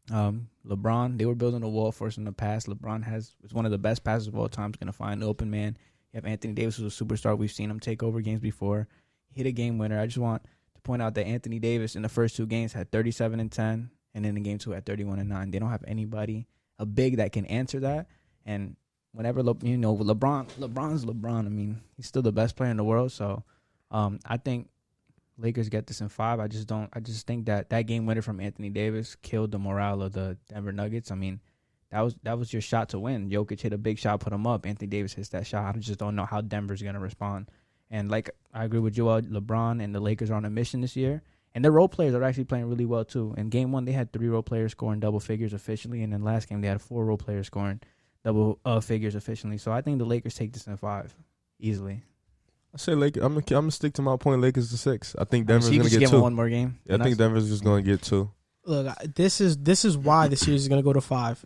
C: LeBron, they were building a wall for us in the past. LeBron is one of the best passers of all time. He's going to find an open man. You have Anthony Davis, who's a superstar. We've seen him take over games before. Hit a game winner. I just want to point out that Anthony Davis in the first 2 games had 37 and 10, and then in game 2 had 31 and 9. They don't have anybody, a big that can answer that. And whenever LeBron's LeBron. I mean, he's still the best player in the world. So I think Lakers get this in 5. I just think that game winner from Anthony Davis killed the morale of the Denver Nuggets. I mean, that was your shot to win. Jokic hit a big shot, put him up. Anthony Davis hits that shot. I just don't know how Denver's going to respond. And like I agree with Joel, LeBron and the Lakers are on a mission this year. And their role players are actually playing really well too. In game 1, they had 3 role players scoring double figures officially. And then last game, they had 4 role players scoring double figures efficiently. So I think the Lakers take this in 5 easily.
B: I say Lakers. I'm gonna stick to my point. Lakers to 6. I think Denver's gonna get 2.
C: One more game.
B: Yeah, I think Denver's just gonna get 2.
A: Look, this is why the series is gonna go to 5.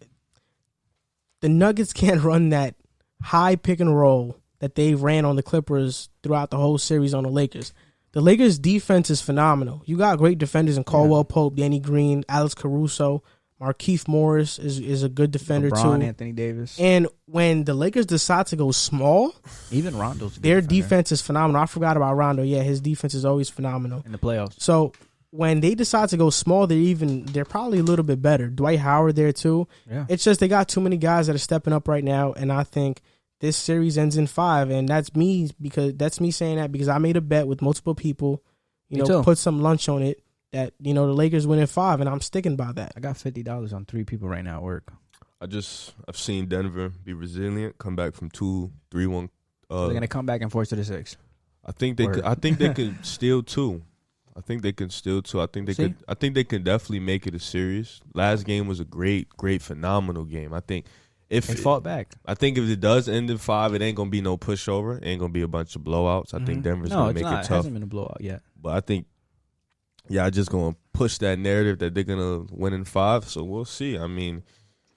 A: The Nuggets can't run that high pick and roll that they ran on the Clippers throughout the whole series on the Lakers. The Lakers' defense is phenomenal. You got great defenders in Caldwell Pope, Danny Green, Alex Caruso, Markieff Morris is a good defender too.
C: Anthony Davis.
A: And when the Lakers decide to go small,
C: even Rondo's
A: their defense is phenomenal. I forgot about Rondo. Yeah, his defense is always phenomenal
C: in the playoffs.
A: So when they decide to go small, they're probably a little bit better. Dwight Howard there too. Yeah. It's just they got too many guys that are stepping up right now, and I think this series ends in 5, and that's me saying that because I made a bet with multiple people, put some lunch on it that the Lakers win in 5, and I'm sticking by that.
C: I got $50 on 3 people right now at work.
B: I've seen Denver be resilient, come back from 2-3-1.
C: So they're gonna come back and force it to 6.
B: I think they could steal 2. I think they can steal 2. I think they can definitely make it a series. Last game was a great, phenomenal game. I think if
C: they fought back.
B: I think if it does end in 5, it ain't gonna be no pushover. It ain't gonna be a bunch of blowouts. I think Denver's gonna make it tough.
C: It hasn't been a blowout yet.
B: But I think, I just gonna push that narrative that they're gonna win in 5. So we'll see. I mean,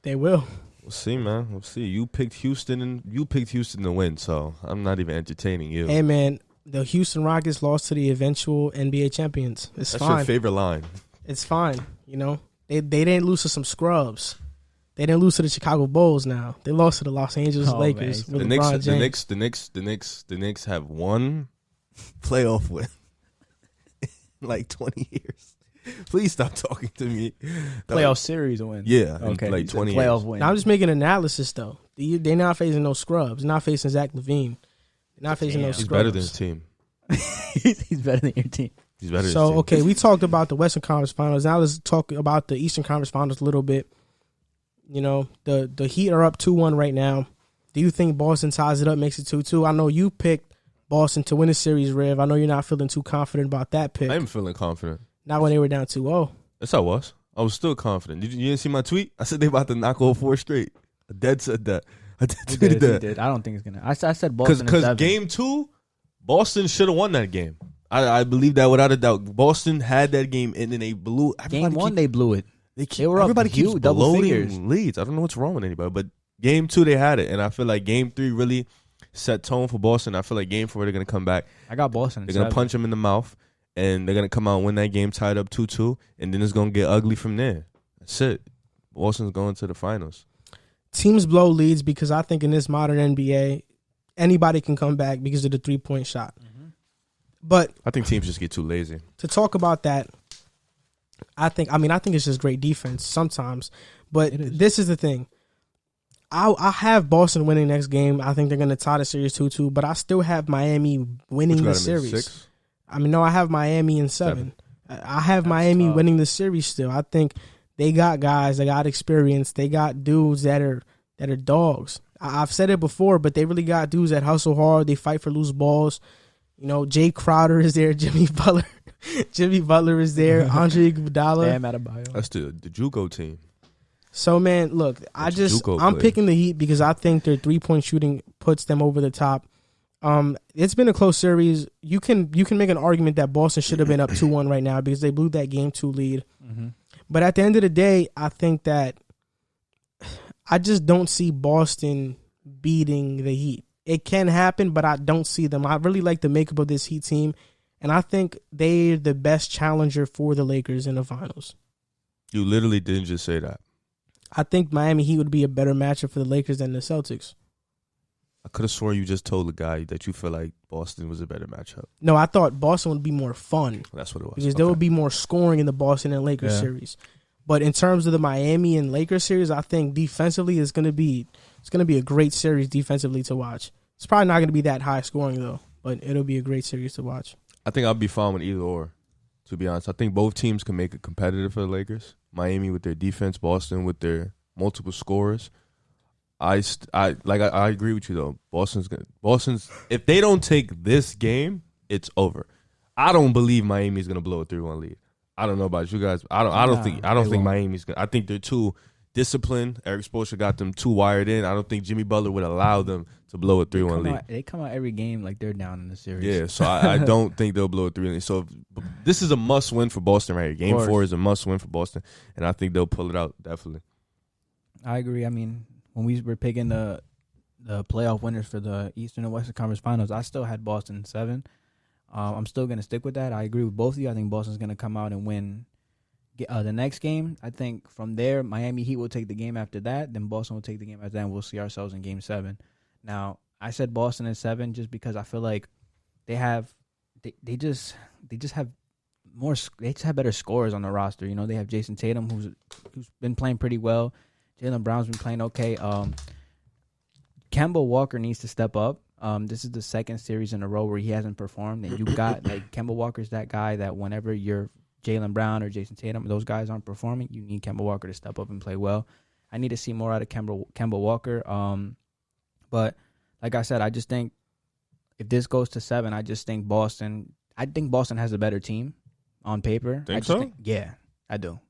A: they will.
B: We'll see, man. We'll see. You picked Houston to win, so I'm not even entertaining you.
A: Hey, man, the Houston Rockets lost to the eventual NBA champions. That's fine.
B: Your favorite line.
A: It's fine. They didn't lose to some scrubs. They didn't lose to the Chicago Bulls. Now they lost to the Los Angeles Lakers.
B: The Knicks have one playoff win in like 20 years. Please stop talking to me.
C: Playoff series win.
B: Yeah,
C: okay.
B: Like 20
C: playoff
B: years.
C: win.
A: Now, I'm just making an analysis though. They're not facing no scrubs. They're not facing Zach LaVine. They're not facing no scrubs.
B: He's better than his team.
C: He's better than your team.
B: He's better.
A: So okay, we talked about the Western Conference Finals. Now let's talk about the Eastern Conference Finals a little bit. The Heat are up 2-1 right now. Do you think Boston ties it up, makes it 2-2? I know you picked Boston to win the series, Rev. I know you're not feeling too confident about that pick.
B: I'm feeling confident.
A: Not when they were down 2-0.
B: Yes, I was. I was still confident. You didn't see my tweet? I said they about to knock all 4 straight. I dead said that. I did that.
C: Did. I don't think it's gonna. I said Boston
B: because game 2, Boston should have won that game. I believe that without a doubt. Boston had that game and then they blew.
C: Game 1, they blew it.
B: They were everybody keeps double figures leads. I don't know what's wrong with anybody, but game 2 they had it, and I feel like game 3 really set tone for Boston. I feel like game 4 they're gonna come back.
C: I got Boston.
B: They're gonna punch them in the mouth, and they're gonna come out and win that game tied up 2-2, and then it's gonna get ugly from there. That's it. Boston's going to the finals.
A: Teams blow leads because I think in this modern NBA, anybody can come back because of the 3-point shot. Mm-hmm. But
B: I think teams just get too lazy.
A: To talk about that. I think it's just great defense sometimes, but this is the thing. I have Boston winning next game. I think they're going to tie the series 2-2, but I still have Miami winning the series.
B: 6?
A: No, I have Miami in 7. I have Miami winning the series still. I think they got guys, they got experience, they got dudes that are dogs. I've said it before, but they really got dudes that hustle hard. They fight for loose balls. Jay Crowder is there, Jimmy Butler. Jimmy Butler is there. Andre Iguodala.
B: That's the JUCO team.
A: So, man, look, I'm picking the Heat because I think their 3-point shooting puts them over the top. It's been a close series. You can make an argument that Boston should have been up 2-1 right now because they blew that game 2 lead. Mm-hmm. But at the end of the day, I think that I just don't see Boston beating the Heat. It can happen, but I don't see them. I really like the makeup of this Heat team. And I think they're the best challenger for the Lakers in the finals.
B: You literally didn't just say that.
A: I think Miami Heat would be a better matchup for the Lakers than the Celtics.
B: I could have sworn you just told the guy that you feel like Boston was a better matchup.
A: No, I thought Boston would be more fun.
B: That's what it was.
A: Because there would be more scoring in the Boston and Lakers series. But in terms of the Miami and Lakers series, I think defensively it's going to be a great series defensively to watch. It's probably not going to be that high scoring, though, but it'll be a great series to watch.
B: I think I'll be fine with either or, to be honest. I think both teams can make it competitive for the Lakers. Miami with their defense, Boston with their multiple scorers. I agree with you, though. Boston's if they don't take this game, it's over. I don't believe Miami's going to blow a 3-1 lead. I don't know about you guys. I don't think Miami's going to. I think they're too disciplined. Eric Spoelstra got them too wired in. I don't think Jimmy Butler would allow them to blow a 3-1 lead.
C: They come out every game like they're down in the series.
B: Yeah, so I don't think they'll blow a 3-1 lead. So this is a must-win for Boston right here. Game 4 is a must-win for Boston, and I think they'll pull it out, definitely.
C: I agree. I mean, when we were picking the the playoff winners for the Eastern and Western Conference Finals, I still had Boston in 7. I'm still going to stick with that. I agree with both of you. I think Boston's going to come out and win the next game. I think from there, Miami Heat will take the game after that. Then Boston will take the game after that, and we'll see ourselves in Game 7. Now, I said Boston in 7 just because I feel like they just have better scorers on the roster. You know, they have Jason Tatum, who's been playing pretty well. Jaylen Brown's been playing okay. Kemba Walker needs to step up. This is the second series in a row where he hasn't performed, and you got like Kemba Walker's that guy that whenever you're Jaylen Brown or Jason Tatum, those guys aren't performing, you need Kemba Walker to step up and play well. I need to see more out of Kemba Walker. But like I said, I just think if this goes to 7, I think Boston has a better team on paper. Yeah, I do.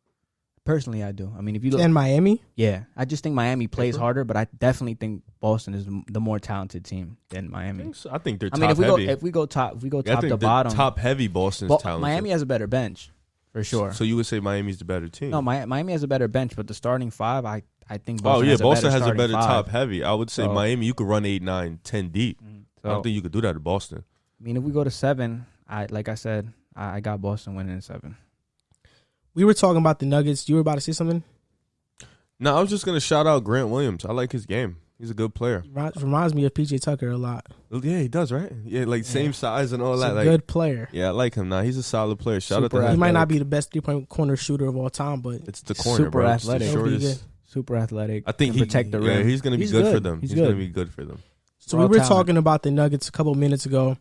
C: Personally, I do. I mean, if you look
A: and Miami,
C: yeah, I just think Miami plays harder, but I definitely think Boston is the more talented team than Miami.
B: I think they're top heavy.
C: If we go top to bottom,
B: top heavy, Boston's talented.
C: Miami has a better bench for sure.
B: So you would say Miami's the better team?
C: No, Miami has a better bench, but the starting 5, I think Boston
B: Boston has a better top heavy. I would say Miami, you could run 8, 9, 10 deep. So, I don't think you could do that to Boston.
C: I mean, if we go to 7, like I said, I got Boston winning in 7.
A: We were talking about the Nuggets. You were about to say something?
B: No, I was just going to shout out Grant Williams. I like his game. He's a good player.
A: Reminds me of PJ Tucker a lot.
B: Yeah, he does, right? Yeah, like same size and all
A: He's
B: that.
A: A good player.
B: Yeah, I like him now. He's a solid player. Shout out to him.
A: He might not be the best 3-point corner shooter of all time, but
B: it's the corner,
C: super
B: bro.
C: athletic. Super athletic.
B: I think he
C: protect the rim.
B: Yeah, he's going to be good for them. He's going to be good for them.
A: So we were talking about the Nuggets a couple of minutes ago,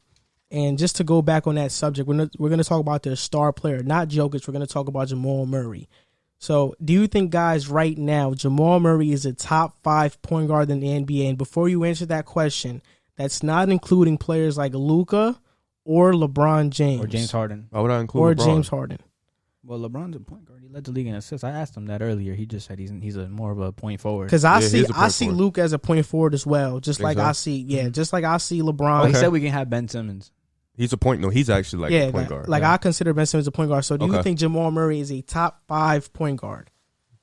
A: and just to go back on that subject, we're going to talk about their star player, not Jokic. We're going to talk about Jamal Murray. So do you think, guys, right now, Jamal Murray is a top 5 point guard in the NBA? And before you answer that question, that's not including players like Luka or LeBron James.
C: Or James Harden.
B: Why would I include LeBron?
A: James Harden.
C: Well, LeBron's a point guard. He led the league in assists. I asked him that earlier. He just said he's a more of a point forward.
A: Because I see Luke as a point forward as well. Just like I see LeBron.
C: Oh, he said we can have Ben Simmons.
B: He's a point. No, he's actually a point guard.
A: I consider Ben Simmons a point guard. So do you think Jamal Murray is a top 5 point guard?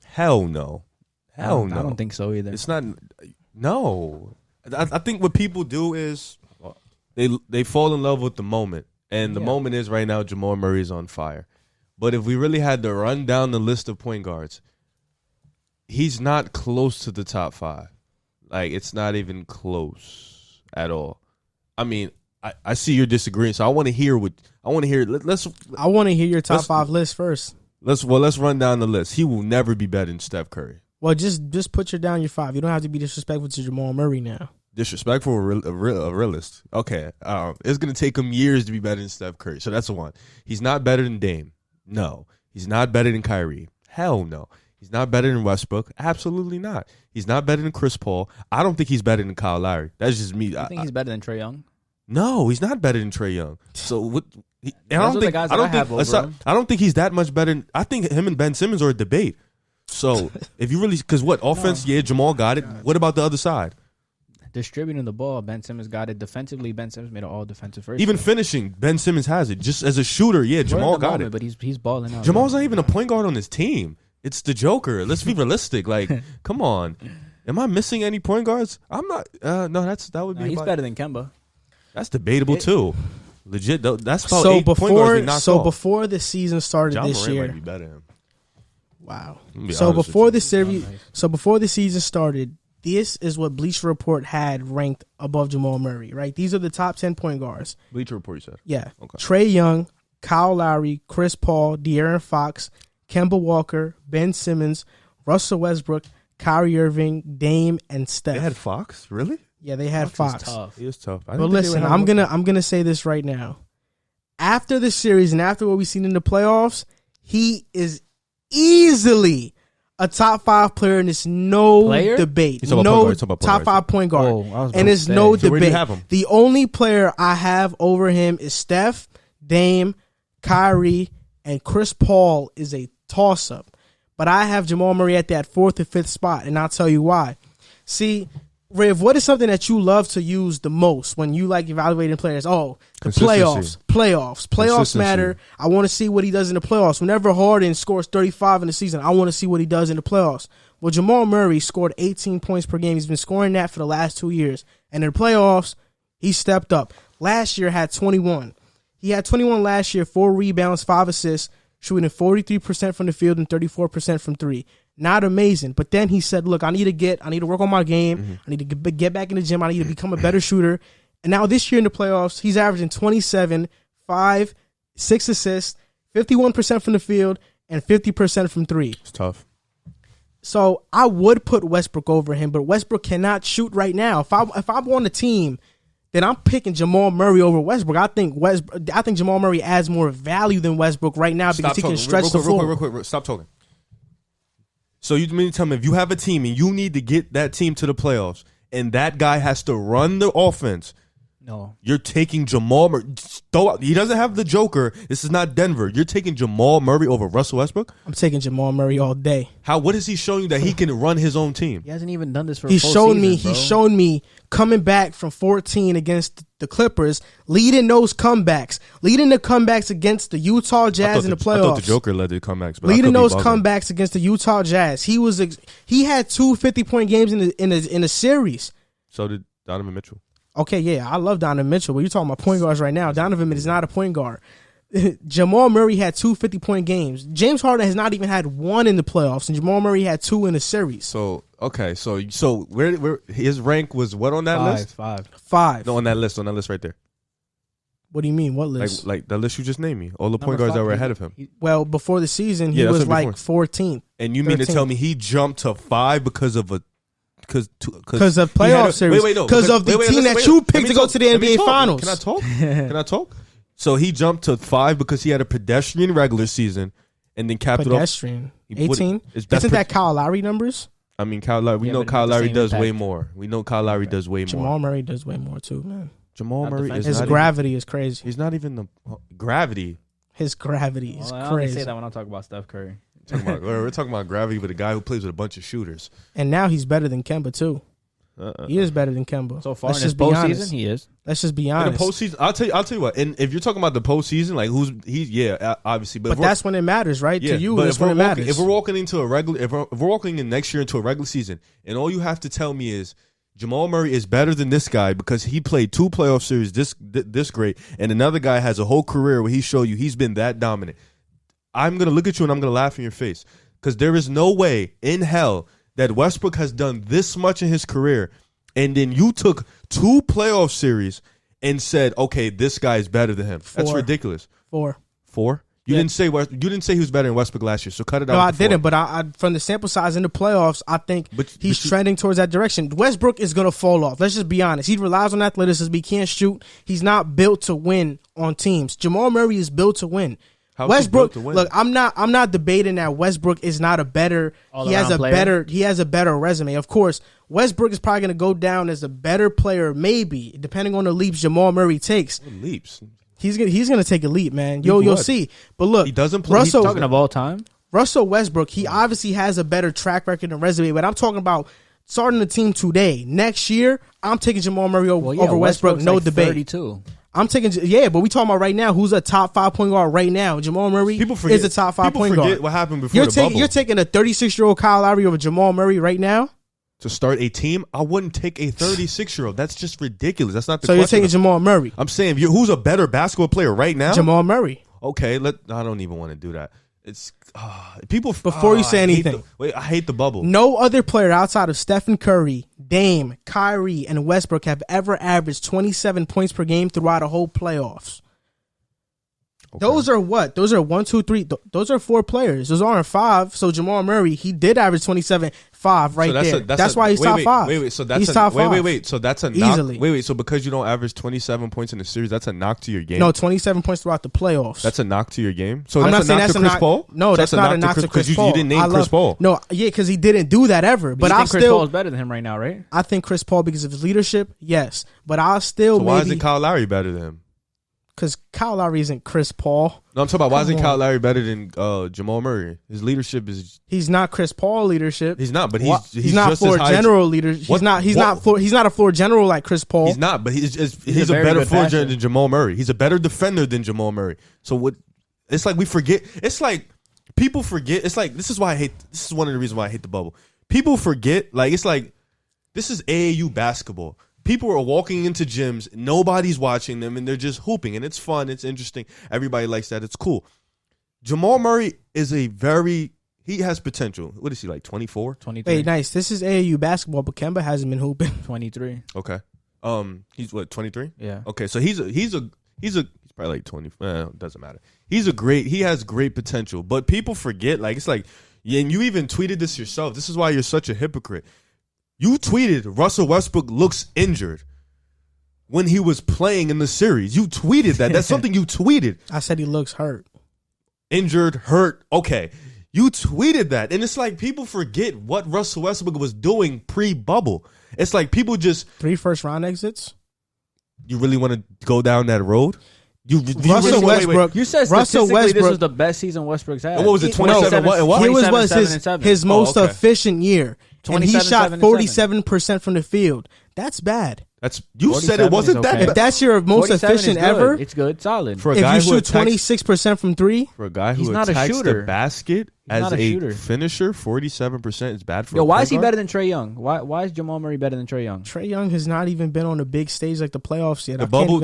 B: Hell no. Hell no.
C: I don't think so either.
B: It's not. No. I think what people do is they fall in love with the moment. And the moment is right now Jamal Murray is on fire. But if we really had to run down the list of point guards, he's not close to the top 5. Like, it's not even close at all. I mean, I see you're disagreeing, so I want to hear I want to hear your
A: top 5 list first.
B: Let's run down the list. He will never be better than Steph Curry.
A: Well, just put down your 5. You don't have to be disrespectful to Jamal Murray now.
B: Disrespectful or a realist? Okay. It's going to take him years to be better than Steph Curry, so that's the one. He's not better than Dame. No. He's not better than Kyrie. Hell no. He's not better than Westbrook. Absolutely not. He's not better than Chris Paul. I don't think he's better than Kyle Lowry. That's just me.
C: I think he's better than Trae Young.
B: No, he's not better than Trae Young. So what? I don't think he's that much better. I think him and Ben Simmons are a debate. So if you really, because what offense? Yeah, Jamal got it. What about the other side?
C: Distributing the ball, Ben Simmons got it. Defensively, Ben Simmons made an all-defensive first.
B: Even finishing, Ben Simmons has it. Just as a shooter, yeah, Jamal got it.
C: But he's balling out.
B: Jamal's not even a point guard on his team. It's the Joker. Let's be realistic. Like, come on. Am I missing any point guards? I'm not. No, that would be.
C: He's better than Kemba.
B: That's debatable too. Legit. That's about 8 point guards he knocked off.
A: Before the season started
B: John
A: this
B: Moran
A: year,
B: might be better than him.
A: Wow. So before the season started, this is what Bleacher Report had ranked above Jamal Murray, right? These are the top 10 point guards.
B: Bleacher Report, you said?
A: Yeah.
B: Okay.
A: Trae Young, Kyle Lowry, Chris Paul, De'Aaron Fox, Kemba Walker, Ben Simmons, Russell Westbrook, Kyrie Irving, Dame, and Steph.
B: They had Fox? Really?
A: Yeah, they had Fox.
B: He is tough.
A: But listen, I'm gonna say this right now. After the series and after what we've seen in the playoffs, he is easily a top 5 player, and it's no debate. No top 5 point guard, and it's no debate.
B: Where do you have him?
A: The only player I have over him is Steph, Dame, Kyrie, and Chris Paul is a toss-up. But I have Jamal Murray at that 4th or 5th spot, and I'll tell you why. See, Riv, what is something that you love to use the most when you like evaluating players? Oh, the playoffs matter. I want to see what he does in the playoffs. Whenever Harden scores 35 in the season, I want to see what he does in the playoffs. Well, Jamal Murray scored 18 points per game. He's been scoring that for the last 2 years. And in the playoffs, he stepped up. Last year had 21. He had 21 last year, 4 rebounds, 5 assists, shooting 43% from the field and 34% from three. Not amazing. But then he said, look, I need to work on my game. Mm-hmm. I need to get back in the gym. I need to become a better shooter. And now this year in the playoffs, he's averaging 27, 5, 6 assists, 51% from the field, and 50% from three.
B: It's tough.
A: So I would put Westbrook over him, but Westbrook cannot shoot right now. If I'm on the team, then I'm picking Jamal Murray over Westbrook. I think Jamal Murray adds more value than Westbrook right now because he can stretch the floor.
B: Real quick. Stop talking. So you mean to tell me if you have a team and you need to get that team to the playoffs and that guy has to run the offense,
C: no,
B: you're taking Jamal Murray. He doesn't have the Joker. This is not Denver. You're taking Jamal Murray over Russell Westbrook?
A: I'm taking Jamal Murray all day.
B: What is he showing you that he can run his own team?
C: He hasn't even done this for
A: He's shown me coming back from 14 against the Clippers, leading those comebacks, leading the comebacks against the Utah Jazz in the playoffs.
B: I thought the Joker led the comebacks. But
A: leading those comebacks against the Utah Jazz. He had 2 50-point games in the series.
B: So did Donovan Mitchell.
A: Okay, yeah, I love Donovan Mitchell, but you're talking about point guards right now. Donovan is not a point guard. Jamal Murray had 2 50-point games. James Harden has not even had one in the playoffs, and Jamal Murray had 2 in the series.
B: So where his rank was what on that list?
A: 5.
B: No, on that list right there.
A: What do you mean? What list?
B: Like the list you just named me. All the point guards that were ahead of him.
A: Well, before the season, he was like 14th.
B: And you mean 13th. To tell me he jumped to 5 because of a because
A: of playoff series? Because of the team that you picked to go to the NBA Finals.
B: Can I talk? Can I talk? So he jumped to 5 because he had a pedestrian regular season, and then capped it off. 18.
A: Isn't that Kyle Lowry numbers?
B: I mean, Kyle Lowry. We know Kyle Lowry does way more.
A: Jamal Murray does way more too, man.
B: Jamal Murray is
A: his gravity is crazy.
B: He's not even the gravity.
A: His gravity is crazy.
C: I only say that when I talk about Steph Curry.
B: We're talking about gravity with a guy who plays with a bunch of shooters.
A: And now he's better than Kemba too. He is better than Kemba.
C: So far in his postseason, he is.
A: Let's just be honest.
B: In the postseason, I'll tell you what. And if you're talking about the postseason, like obviously,
A: but that's when it matters, right?
B: Yeah,
A: to you, that's when it matters.
B: If we're walking in next year into a regular season, and all you have to tell me is Jamal Murray is better than this guy because he played 2 playoff series this great, and another guy has a whole career where he showed you he's been that dominant. I'm gonna look at you and I'm gonna laugh in your face because there is no way in hell that Westbrook has done this much in his career, and then you took 2 playoff series and said, "Okay, this guy is better than him." 4. That's ridiculous.
A: 4.
B: You didn't say he was better than Westbrook last year, so cut it out.
A: No, I didn't. But I from the sample size in the playoffs, I think he's trending towards that direction. Westbrook is gonna fall off. Let's just be honest. He relies on athleticism. He can't shoot. He's not built to win on teams. Jamal Murray is built to win. Westbrook, look, I'm not debating that Westbrook is not a better. He has a better resume. Of course, Westbrook is probably going to go down as a better player, maybe depending on the leaps Jamal Murray takes.
B: What leaps?
A: He's gonna take a leap, man. You'll see. But look,
B: he doesn't play.
C: Russell, talking of all time,
A: Russell Westbrook. He obviously has a better track record and resume. But I'm talking about starting the team today. Next year, I'm taking Jamal Murray over Westbrook. No debate.
C: 32.
A: I'm taking, but we talking about right now. Who's a top 5 point guard right now? Jamal Murray is a top 5 point guard.
B: What happened before the bubble?
A: You're taking a 36-year-old Kyle Lowry over Jamal Murray right now?
B: To start a team? I wouldn't take a 36-year-old. That's just ridiculous. That's not the
A: question. So you're taking Jamal Murray?
B: I'm saying, who's a better basketball player right now?
A: Jamal Murray.
B: Okay, I don't even want to do that. It's people.
A: Before you say anything,
B: I hate the bubble.
A: No other player outside of Stephen Curry, Dame, Kyrie, and Westbrook have ever averaged 27 points per game throughout a whole playoffs. Okay. Those are what? Those are 1, 2, 3. Those are 4 players. Those aren't 5. So Jamal Murray, he did average 27, 5 right there. That's why he's top 5.
B: Wait. So that's
A: he's top 5.
B: Wait. So that's a knock. Easily. Wait. So because you don't average 27 points in the series, that's a knock to your game.
A: No, 27 points throughout the playoffs.
B: That's a knock to your game. So that's a knock to Chris Paul.
A: No, that's not a knock to Chris Paul.
B: You didn't name Chris Paul.
A: No, because he didn't do that ever. But I
C: Chris Paul is better than him right now, right?
A: I think Chris Paul because of his leadership. Yes, but I'll still.
B: So why isn't Kyle Lowry better than him?
A: Because Kyle Lowry isn't Chris Paul.
B: No, I'm talking about why isn't Kyle Lowry better than Jamal Murray? His leadership is.
A: He's not Chris Paul leadership.
B: He's not, but
A: he's not floor general leader. He's not a floor general like Chris Paul.
B: He's not, but he's a better floor general than Jamal Murray. He's a better defender than Jamal Murray. So what? It's like we forget. It's like people forget. It's like this is why I hate. This is one of the reasons why I hate the bubble. people forget. Like it's like this is AAU basketball. People are walking into gyms, nobody's watching them, and they're just hooping, and it's fun, it's interesting. Everybody likes that, it's cool. Jamal Murray is he has potential. What is he, like 24?
C: 23.
A: Hey, nice. This is AAU basketball, but Kemba hasn't been hooping.
C: 23.
B: Okay. He's what, 23?
C: Yeah.
B: Okay, so he's probably like 20. Doesn't matter. He has great potential, but people forget. Like it's like, and you even tweeted this yourself. This is why you're such a hypocrite. You tweeted Russell Westbrook looks injured when he was playing in the series. You tweeted that. That's something you tweeted.
A: I said he looks hurt.
B: Injured, hurt. Okay. You tweeted that. And it's like people forget what Russell Westbrook was doing pre-bubble. It's like people just...
A: 3 first-round exits?
B: You really want to go down that road?
A: Russell Westbrook.
C: You said statistically this was the best season Westbrook's had.
B: And what was it, 27? What?
A: He was his most efficient year. And he shot 47% from the field. That's bad.
B: You said it wasn't that bad.
A: If that's your most efficient ever,
C: it's good, solid.
B: For a
A: if
B: guy
A: you
B: who
A: shoot 26% from 3,
B: for a guy who
C: he's not a
B: attacks
C: shooter.
B: the basket as
C: a
B: a
C: shooter.
B: finisher, 47% is bad for.
C: Yo,
B: a
C: why is he
B: point
C: better
B: guard?
C: than Trae Young? Why is Jamal Murray better than Trae Young?
A: Trae Young has not even been on a big stage like the playoffs yet.
B: The bubble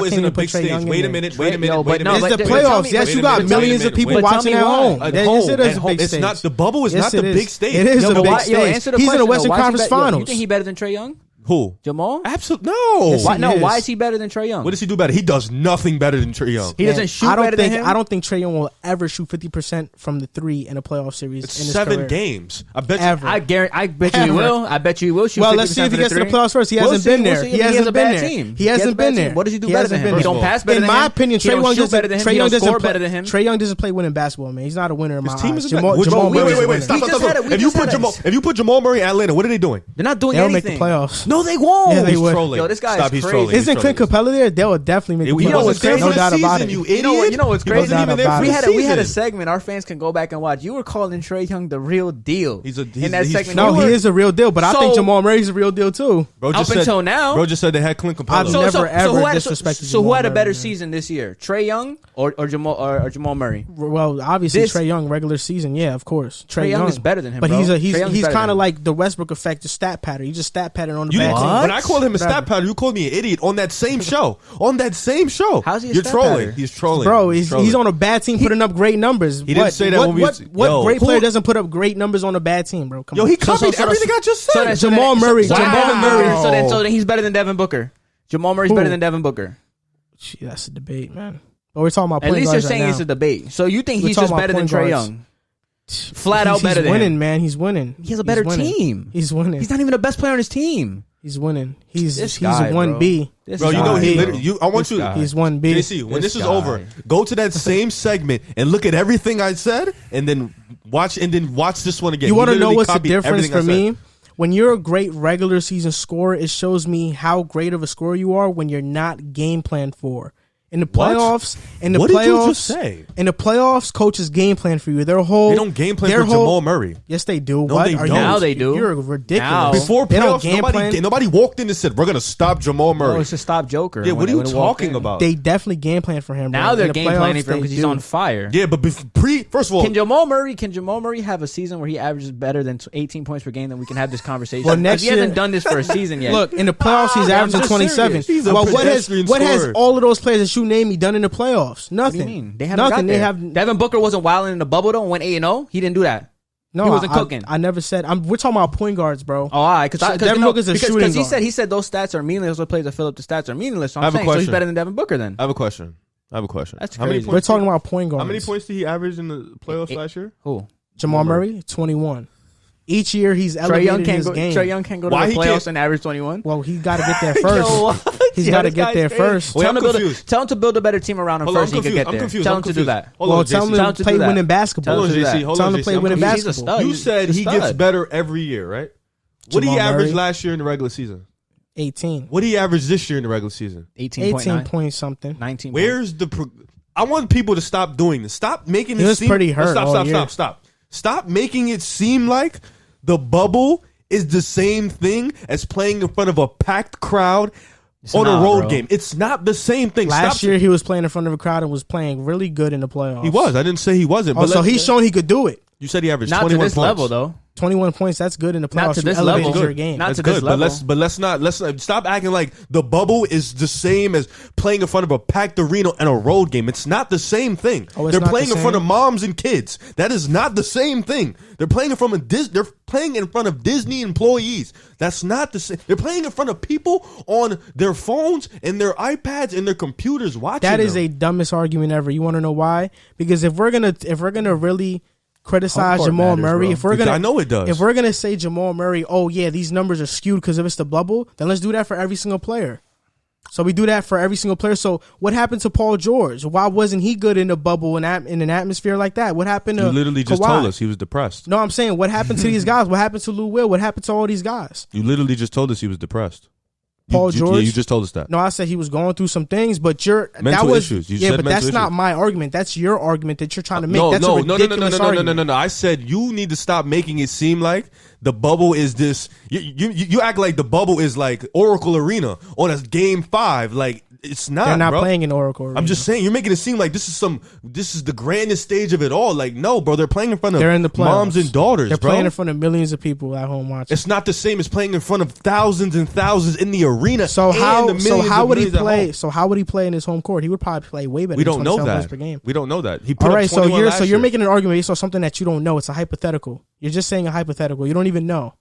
B: isn't a big stage. Wait a minute.
A: It's the playoffs. Yes, you got millions of people watching at home. Yes, it is a big stage.
B: It's not the bubble. Is not the big stage.
A: It is a big stage. He's in the Western Conference Finals.
C: You think he better than Trae Young?
B: Who?
C: Jamal?
B: Absolutely no.
C: Why is he better than Trae Young?
B: What does he do better? He does nothing better than Trae Young.
C: He doesn't shoot better than him?
A: I don't think Trae Young will ever shoot 50% from the 3 in a playoff series.
B: It's
A: in his
B: 7
A: career.
B: games. I bet
A: Ever.
C: I bet you he will. I bet you he will shoot 50%
A: Well, let's see if he gets to the playoffs first. He hasn't been there. He hasn't been there. He hasn't been there.
C: What does he do better than him? He don't pass better than him.
A: In my opinion, Trae Young doesn't
C: better than him. He don't score better than him.
A: Trae Young doesn't play winning basketball, man. He's not a winner in my eyes.
B: His team is
A: Jamal Murray.
B: Wait. Stop. If you put Jamal Murray in Atlanta, what are they doing?
C: They're not doing
A: They'll
C: anything.
A: make the playoffs.
C: No, they won't.
A: Yeah, they will.
B: Trolling.
C: Yo, this guy
B: Stop,
C: is
B: he's
C: crazy.
B: trolling.
A: Isn't Clint Capella there? They'll definitely make the
B: He
A: playoffs.
B: wasn't there for
A: No
B: the
A: doubt about
B: season,
A: it.
B: you idiot.
C: You know what's
B: He
C: crazy?
B: wasn't even there for
C: We
B: the
C: had a
B: season.
C: segment. Our fans can go back and watch. You were calling Trae Young the real deal.
B: He's
C: in that segment.
A: No, he is a real deal, but I think Jamal Murray's a real deal too.
C: Up until now.
B: Bro just said they had Clint Capella.
A: I've never ever disrespected
C: So who had a
A: Jamal
C: better
A: Murray,
C: season this year? Trae Young or Jamal Murray?
A: Well, obviously Trae Young regular season, yeah, of course.
C: Trae Young is better than him,
A: but
C: bro.
A: he's kind of like the Westbrook effect, the stat pattern. He just stat pattern on the bad team.
B: When I called him a stat pattern, you called me an idiot on that same show.
C: How's he a
B: You're
C: stat
B: trolling.
C: pattern?
B: He's trolling.
A: Bro, he's on a bad team putting up great numbers.
B: He didn't say that when we
A: what
B: yo,
A: great
B: who-
A: player doesn't put up great numbers on a bad team, bro? Come
B: Yo,
A: on.
B: he copied everything I just said.
A: Jamal Murray. Jamal Murray.
C: So then he's better than Devin Booker. Jamal Murray's better than Devin Booker.
A: Gee, that's a debate, man. But we're talking about
C: At
A: point
C: least you're
A: guards
C: saying
A: right
C: it's a
A: now.
C: debate. So you think
A: We're
C: he's
A: talking
C: just
A: about
C: better than
A: point
C: Trae
A: guards.
C: Young? Flat out better
A: He's
C: than
A: winning,
C: him.
A: man. He's winning.
C: He has a better
A: winning.
C: team.
A: He's winning.
C: He's not even the best player on his team.
A: He's winning. He's
C: This guy,
A: 1B.
B: Bro, you know he literally. I want you.
A: He's 1B.
B: JC, when this is
C: guy.
B: over, go to that same segment and look at everything I said, and then watch this one again.
A: You want to know
B: literally
A: what's the
B: copied
A: difference
B: everything
A: for
B: I said.
A: me? When you're a great regular season scorer, it shows me how great of a scorer you are when you're not game planned for. In the playoffs,
B: What did you just say?
A: In the playoffs, coaches game plan for you. They
B: don't game plan for Jamal Murray.
A: Yes, they do.
B: No,
A: What?
B: they
A: Are
B: don't.
A: you-
C: Now they do.
A: You're ridiculous.
C: Now.
B: Before
A: They don't
B: playoffs,
A: game plan.
B: nobody walked in and said we're gonna stop Jamal Murray.
C: Oh, it's a stop Joker.
B: Yeah, what are you
C: When it walked
B: talking
C: in.
B: about?
A: They definitely game plan for him.
C: Now
A: bro.
C: they're
A: In the
C: game
A: playoffs,
C: planning for him
A: they
C: because he's
A: do.
C: on fire.
B: Yeah, but first of all,
C: Can Jamal Murray have a season where he averages better than 18 points per game? Then we can have this conversation.
A: Well, next
C: he hasn't
A: year-
C: done this for a season yet.
A: Look, in the playoffs, he's averaging
C: just
A: 27.
C: serious.
B: He's a
A: Well, what
B: pedestrian
A: has
B: scorer.
A: all of those players that you name me done in the playoffs? Nothing.
C: What do you mean? They haven't
A: Nothing.
C: got there.
A: They have
C: Devin Booker wasn't wilding in the bubble though and went 8-0. He didn't do that.
A: no.
C: he wasn't cooking.
A: I never said. We're talking about point guards, bro.
C: Oh, all right. Because
A: Devin Booker's a shooting
C: he
A: guard.
C: said those stats are meaninless. Those players that fill up the stats are meaninless. So
B: I have
C: I'm
B: a
C: saying so he's
B: question.
C: better than Devin Booker then.
B: I have a question.
C: That's
B: How many
C: crazy.
A: We're
B: points?
A: talking about point guards.
B: How many points did he average in the playoffs last year?
C: Who?
A: Jamal Murray, 21. Each year he's
C: Trae
A: elevated
C: Young
A: his game.
C: Trae Young can't go to
B: Why
C: the
B: he
C: playoffs
B: can't?
C: and average 21.
A: Well, he's got to get there first.
C: Yo, what?
A: He's
C: Yo,
A: got to
C: this
A: get
C: guy's
A: there
C: crazy.
A: first.
B: Wait,
C: Tell
B: I'm
C: him,
B: confused.
C: tell him to build a better team around him
B: Hold on,
C: first. He can get there.
B: I'm confused.
C: Tell him to do that.
B: Hold
A: Well,
B: on,
A: tell
B: JC.
A: him
C: Tell
A: to
C: him to
A: play
C: do that.
A: winning basketball.
B: Hold on,
C: Tell him to do
B: JC.
C: that.
B: Hold
A: Tell
B: on,
A: him to play
B: JC.
A: winning
C: He's a
A: basketball.
C: stud.
B: You said
C: He's
B: he
C: a
B: gets
C: stud.
B: better every year, right? What did he
A: Jamal
B: average
A: Murray?
B: last year in the regular season?
A: 18.
B: What did he average this year in the regular season?
A: 18
C: 18.9.
A: point something.
C: 19.
B: Where's the? I want people to stop doing this. Stop making
A: He
B: it
A: was
B: seem.
A: pretty hurt all year.
B: Stop making it seem like the bubble is the same thing as playing in front of a packed crowd on a road game. It's not the same thing.
A: Last year he was playing in front of a crowd and was playing really good in the playoffs.
B: He was. I didn't say he wasn't.
A: Oh,
B: But
A: so he's shown he could do it.
B: You said he averaged
C: Not to
B: 21
C: this
B: points.
C: level though.
A: 21 points, that's good in the playoffs.
C: Not to this
A: elevated
C: level.
A: your game.
C: Not
B: That's
C: to
B: good,
C: this level.
B: but let's not stop acting like the bubble is the same as playing in front of a packed arena and a road game. It's not the same thing.
A: Oh, it's
B: They're
A: not
B: playing
A: the
B: in front
A: same?
B: of moms and kids. That is not the same thing. They're playing in front of they're playing in front of Disney employees. That's not the same. They're playing in front of people on their phones and their iPads and their computers watching.
A: That is
B: them.
A: a dumbest argument ever. You want to know why? Because if we're gonna really criticize
C: Home court
A: Jamal
C: matters,
A: Murray,
C: bro.
A: if we're gonna,
B: I know it does.
A: If we're gonna say Jamal Murray, oh yeah, these numbers are skewed because of it's the bubble, then let's do that for every single player. So we do that for every single player. So what happened to Paul George? Why wasn't he good in the bubble in an atmosphere like that? What happened to
B: You literally just
A: Kawhi?
B: told us he was depressed.
A: No, I'm saying what happened to these guys? What happened to Lou Will? What happened to all these guys?
B: You literally just told us he was depressed.
A: Paul George?
B: You just told us that.
A: No, I said he was going through some things, but
B: Mental issues. You said
A: but
B: mental
A: that's not
B: issues.
A: my argument. That's your argument that you're trying to make.
B: No,
A: That's a ridiculous argument.
B: no. I said you need to stop making it seem like the bubble is this. You act like the bubble is like Oracle Arena on a game 5. Like it's not.
A: They're not
B: bro.
A: playing in Oracle Arena.
B: I'm just saying you're making it seem like this is the grandest stage of it all. Like no, bro, they're playing in front of
A: They're in the playoffs.
B: moms and daughters.
A: They're
B: bro.
A: playing in front of millions of people at home watching.
B: It's not the same as playing in front of thousands and thousands in the arena.
A: So
B: and
A: how
B: the millions
A: how
B: of
A: would he
B: millions at
A: play?
B: home.
A: So how would he play in his home court? He would probably play way better.
B: We
A: than
B: don't know
A: 27 points
B: that.
A: per game.
B: We don't know that. He put
A: All
B: up
A: right, so
B: 21 last
A: you're
B: year.
A: making an argument based on something that you don't know. It's a hypothetical. You're just saying a hypothetical. You don't even know.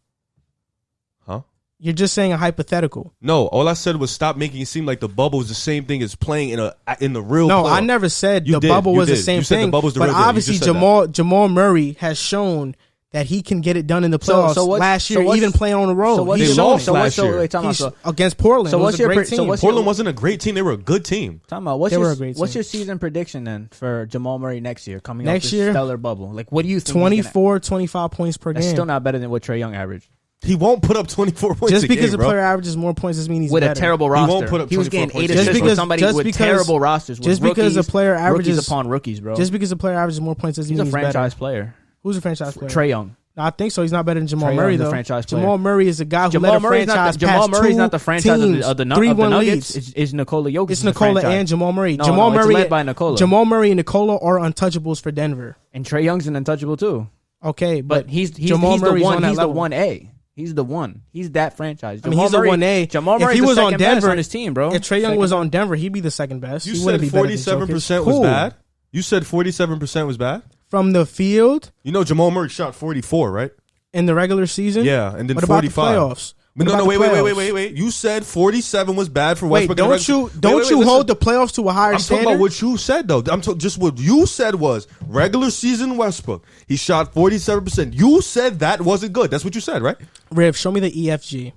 B: Huh?
A: You're just saying a hypothetical.
B: No, all I said was stop making it seem like the bubble is the same thing as playing in the real.
A: No,
B: playoff.
A: I never said
B: You
A: the
B: did.
A: bubble
B: You
A: was the
B: did.
A: same
B: You said the
A: thing.
B: bubble's the
A: But
B: real deal. You
A: obviously
B: just said that.
A: Jamal Murray has shown that he can get it done in the playoffs last year, even playing on the road.
C: So what's
A: He's
B: They
A: shown
B: lost
A: it.
B: last year.
C: Wait, time out.
A: He's against Portland.
C: So
A: It was
C: what's
A: a
C: your
A: great
C: pre- so
A: team.
C: what's
B: Portland wasn't a great team. They were a good team.
C: Talking about
A: They were a great
C: what's
A: team.
C: your season prediction then for Jamal Murray next year coming
A: Next
C: off this
A: year?
C: stellar bubble? Like what do you think?
A: 24, 25 points per
C: That's
A: game.
C: still not better than what Trae Young averaged.
B: He won't put up 24 points
A: Just
B: a
A: because
B: game,
A: a
B: bro.
A: player averages more points doesn't mean he's
C: With
A: better.
C: a terrible
B: He
C: roster.
B: won't put up
C: He was
B: 24
C: getting 8
B: points.
C: assists
A: Just
C: from
A: because-
C: somebody
A: just
C: with
A: because-
C: terrible rosters. With
A: just because
C: rookies,
A: a player averages-
C: rookies upon rookies, bro.
A: Just because a player averages more points doesn't
C: He's
A: mean
C: a
A: he's
C: franchise
A: better.
C: player.
A: Who's a franchise player?
C: Trae Young.
A: No, I think so. He's not better than Jamal
C: Trae
A: Murray
C: Young's a
A: though.
C: franchise player.
A: Jamal Murray is a guy who
C: Jamal
A: led a
C: Murray's
A: franchise
C: Jamal
A: past
C: Murray's
A: two
C: not the franchise
A: teams,
C: of the
A: 3-1
C: Nuggets.
A: leads.
C: It's Nikola Jokic.
A: It's
C: is the
A: Nikola
C: franchise.
A: and Jamal Murray.
C: No,
A: Jamal
C: it's
A: Murray
C: led by Nikola.
A: Jamal Murray and Nikola are untouchables for Denver.
C: And Trae Young's an untouchable too.
A: Okay,
C: But he's
A: Jamal
C: the
A: Murray's
C: one.
A: on that
C: He's the
A: level.
C: 1A. He's the one. He's that franchise.
A: I mean, he's a 1A.
C: Jamal
A: If
C: Murray's
A: he
C: the
A: was on
C: second best
A: Denver
C: on his team, bro.
A: If Trae Young
C: Second
A: was
C: best.
A: on Denver, he'd be the second best.
B: You
A: He
B: said
A: wouldn't be better than
B: 47%
A: Jokic.
B: was
A: Cool.
B: bad. You said 47% was bad.
A: From the field
B: You know Jamal Murray shot 44, right?
A: in the regular season.
B: Yeah, and then
A: What
B: 45.
A: about the playoffs?
B: But
A: What
B: no,
A: about
B: wait,
A: the playoffs?
B: wait. You said 47 was bad for
A: Wait,
B: Westbrook.
A: don't you hold the playoffs to a higher
B: I'm talking
A: standard?
B: about what you said, though. Just what you said was regular season Westbrook. He shot 47%. You said that wasn't good. That's what you said, right?
A: Riv, show me the EFG.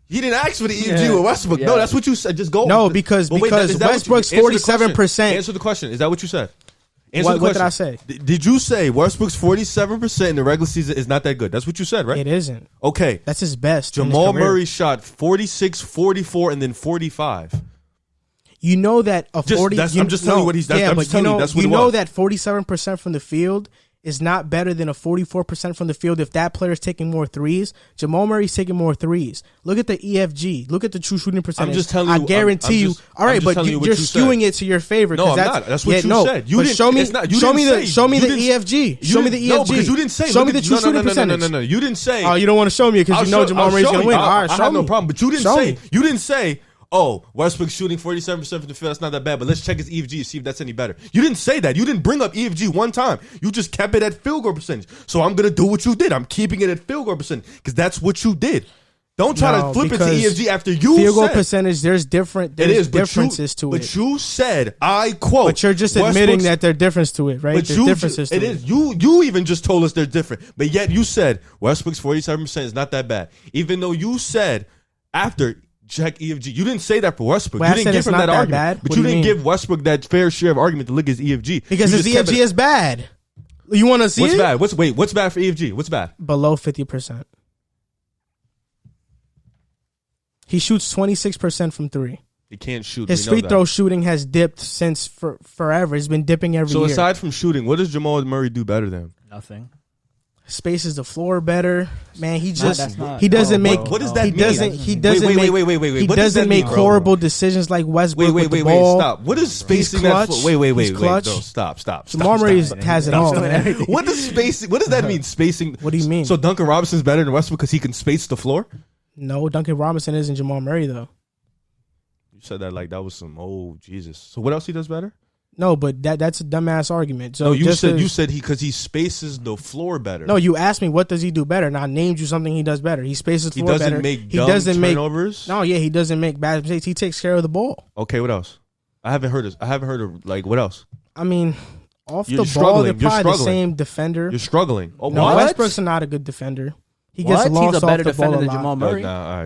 B: He didn't ask for the EFG with Westbrook.
C: Yeah.
B: No, that's what you said. Just go.
A: No, because
B: But wait, is that what you-
A: Westbrook's
B: answer the question.
A: 47%.
B: Answer the question. Is that what you said? Answer
A: What-
B: the
A: what did
B: question.
A: I say?
B: Did you say Westbrook's 47% in the regular season is not that good? That's what you said, right?
A: It isn't.
B: Okay.
A: That's his best. in his
B: Jamal
A: career.
B: Murray shot 46, 44, and then 45.
A: You know that a
B: Just-
A: 40.
B: I'm just telling you what he's. I'm
A: but
B: just telling you that's what
A: you
B: it
A: know
B: was.
A: that 47% from the field is not better than a 44% from the field if that player is taking more threes. Jamal Murray's taking more threes. Look at the EFG. Look at the true shooting percentage.
B: just telling
A: I
B: you-
A: guarantee
B: I'm
A: you.
B: just-
A: all right,
B: I'm just
A: but
B: telling you what
A: you're
B: you said.
A: skewing it to your favor.
B: No,
A: 'cause
B: I'm not. That's what you
A: no,
B: said. You
A: but
B: didn't-
A: show me.
B: it's not- you
A: show me
B: didn't
A: the.
B: say-
A: Show me
B: you
A: the
B: didn't-
A: EFG. Show me the EFG.
B: No, because you didn't say.
A: Show
B: look
A: me the
B: at-
A: true
B: no,
A: shooting
B: no,
A: percentage.
B: No. You didn't say.
A: Oh, you don't want to show me because you know Jamal Murray's going to win. All right,
B: I
A: show
B: have
A: me.
B: no problem, but you didn't
A: Show
B: say.
A: me.
B: You didn't say. Oh, Westbrook shooting 47% from the field. That's not that bad, but let's check his EFG to see if that's any better. You didn't say that. You didn't bring up EFG one time. You just kept it at field goal percentage. So I'm going to do what you did. I'm keeping it at field goal percentage because that's what you did. Don't try to flip it to EFG after you
A: field goal
B: said.
A: percentage. There's different.
B: It
A: There's
B: is, but
A: differences to it.
B: But you said, I quote.
A: But you're just admitting
B: Westbrook's-
A: that there's difference to it, right?
B: But
A: There's
B: you,
A: differences to
B: it is. You even just told us they're different. But yet you said Westbrook's 47% is not that bad. Even though you said after check EFG. You didn't say that for Westbrook.
A: Wait,
B: you
A: I
B: didn't
A: said
B: give
A: it's
B: him
A: not
B: that
A: that
B: argument.
A: bad?
B: But
A: What
B: you
A: do you
B: didn't
A: mean?
B: give Westbrook that fair share of argument to look at his EFG.
A: Because
B: You
A: his
B: just kept
A: EFG
B: it-
A: is bad. You want to see
B: What's
A: it?
B: bad? What's bad for EFG? What's bad?
A: Below 50%. He shoots 26% from three.
B: He can't shoot.
A: His
B: We know
A: free
B: that.
A: throw shooting has dipped since forever. It's been dipping every
B: So
A: year.
B: aside from shooting, what does Jamal Murray do better than him?
C: Nothing.
A: Spaces the floor better. Man, he doesn't make.
B: What does that mean?
A: He doesn't make.
B: Wait.
A: He doesn't make horrible decisions like Westbrook with the
B: Wait,
A: ball.
B: stop. What is spacing
A: clutch.
B: that floor? Wait.
A: Clutch.
B: No, stop.
A: Jamal Murray has it all. Man.
B: What does spacing? What does that mean? Spacing.
A: What do you mean?
B: So Duncan Robinson's better than Westbrook because he can space the floor?
A: No, Duncan Robinson isn't Jamal Murray though.
B: You said that like that was some Jesus. So what else he does better?
A: No, but that's a dumbass argument. So
B: no, you said because he spaces the floor better.
A: No, you asked me what does he do better, and I named you something he does better. He spaces the floor better.
B: He doesn't make turnovers.
A: He doesn't make bad mistakes. He takes care of the ball.
B: Okay, what else? I haven't heard of like what else?
A: I mean, off the ball, they're probably the same defender.
B: You're struggling.
A: Oh, no, Westbrook's not a good defender. He gets lost
C: He's a better
A: off the
C: defender
A: ball
C: than Jamal Murray.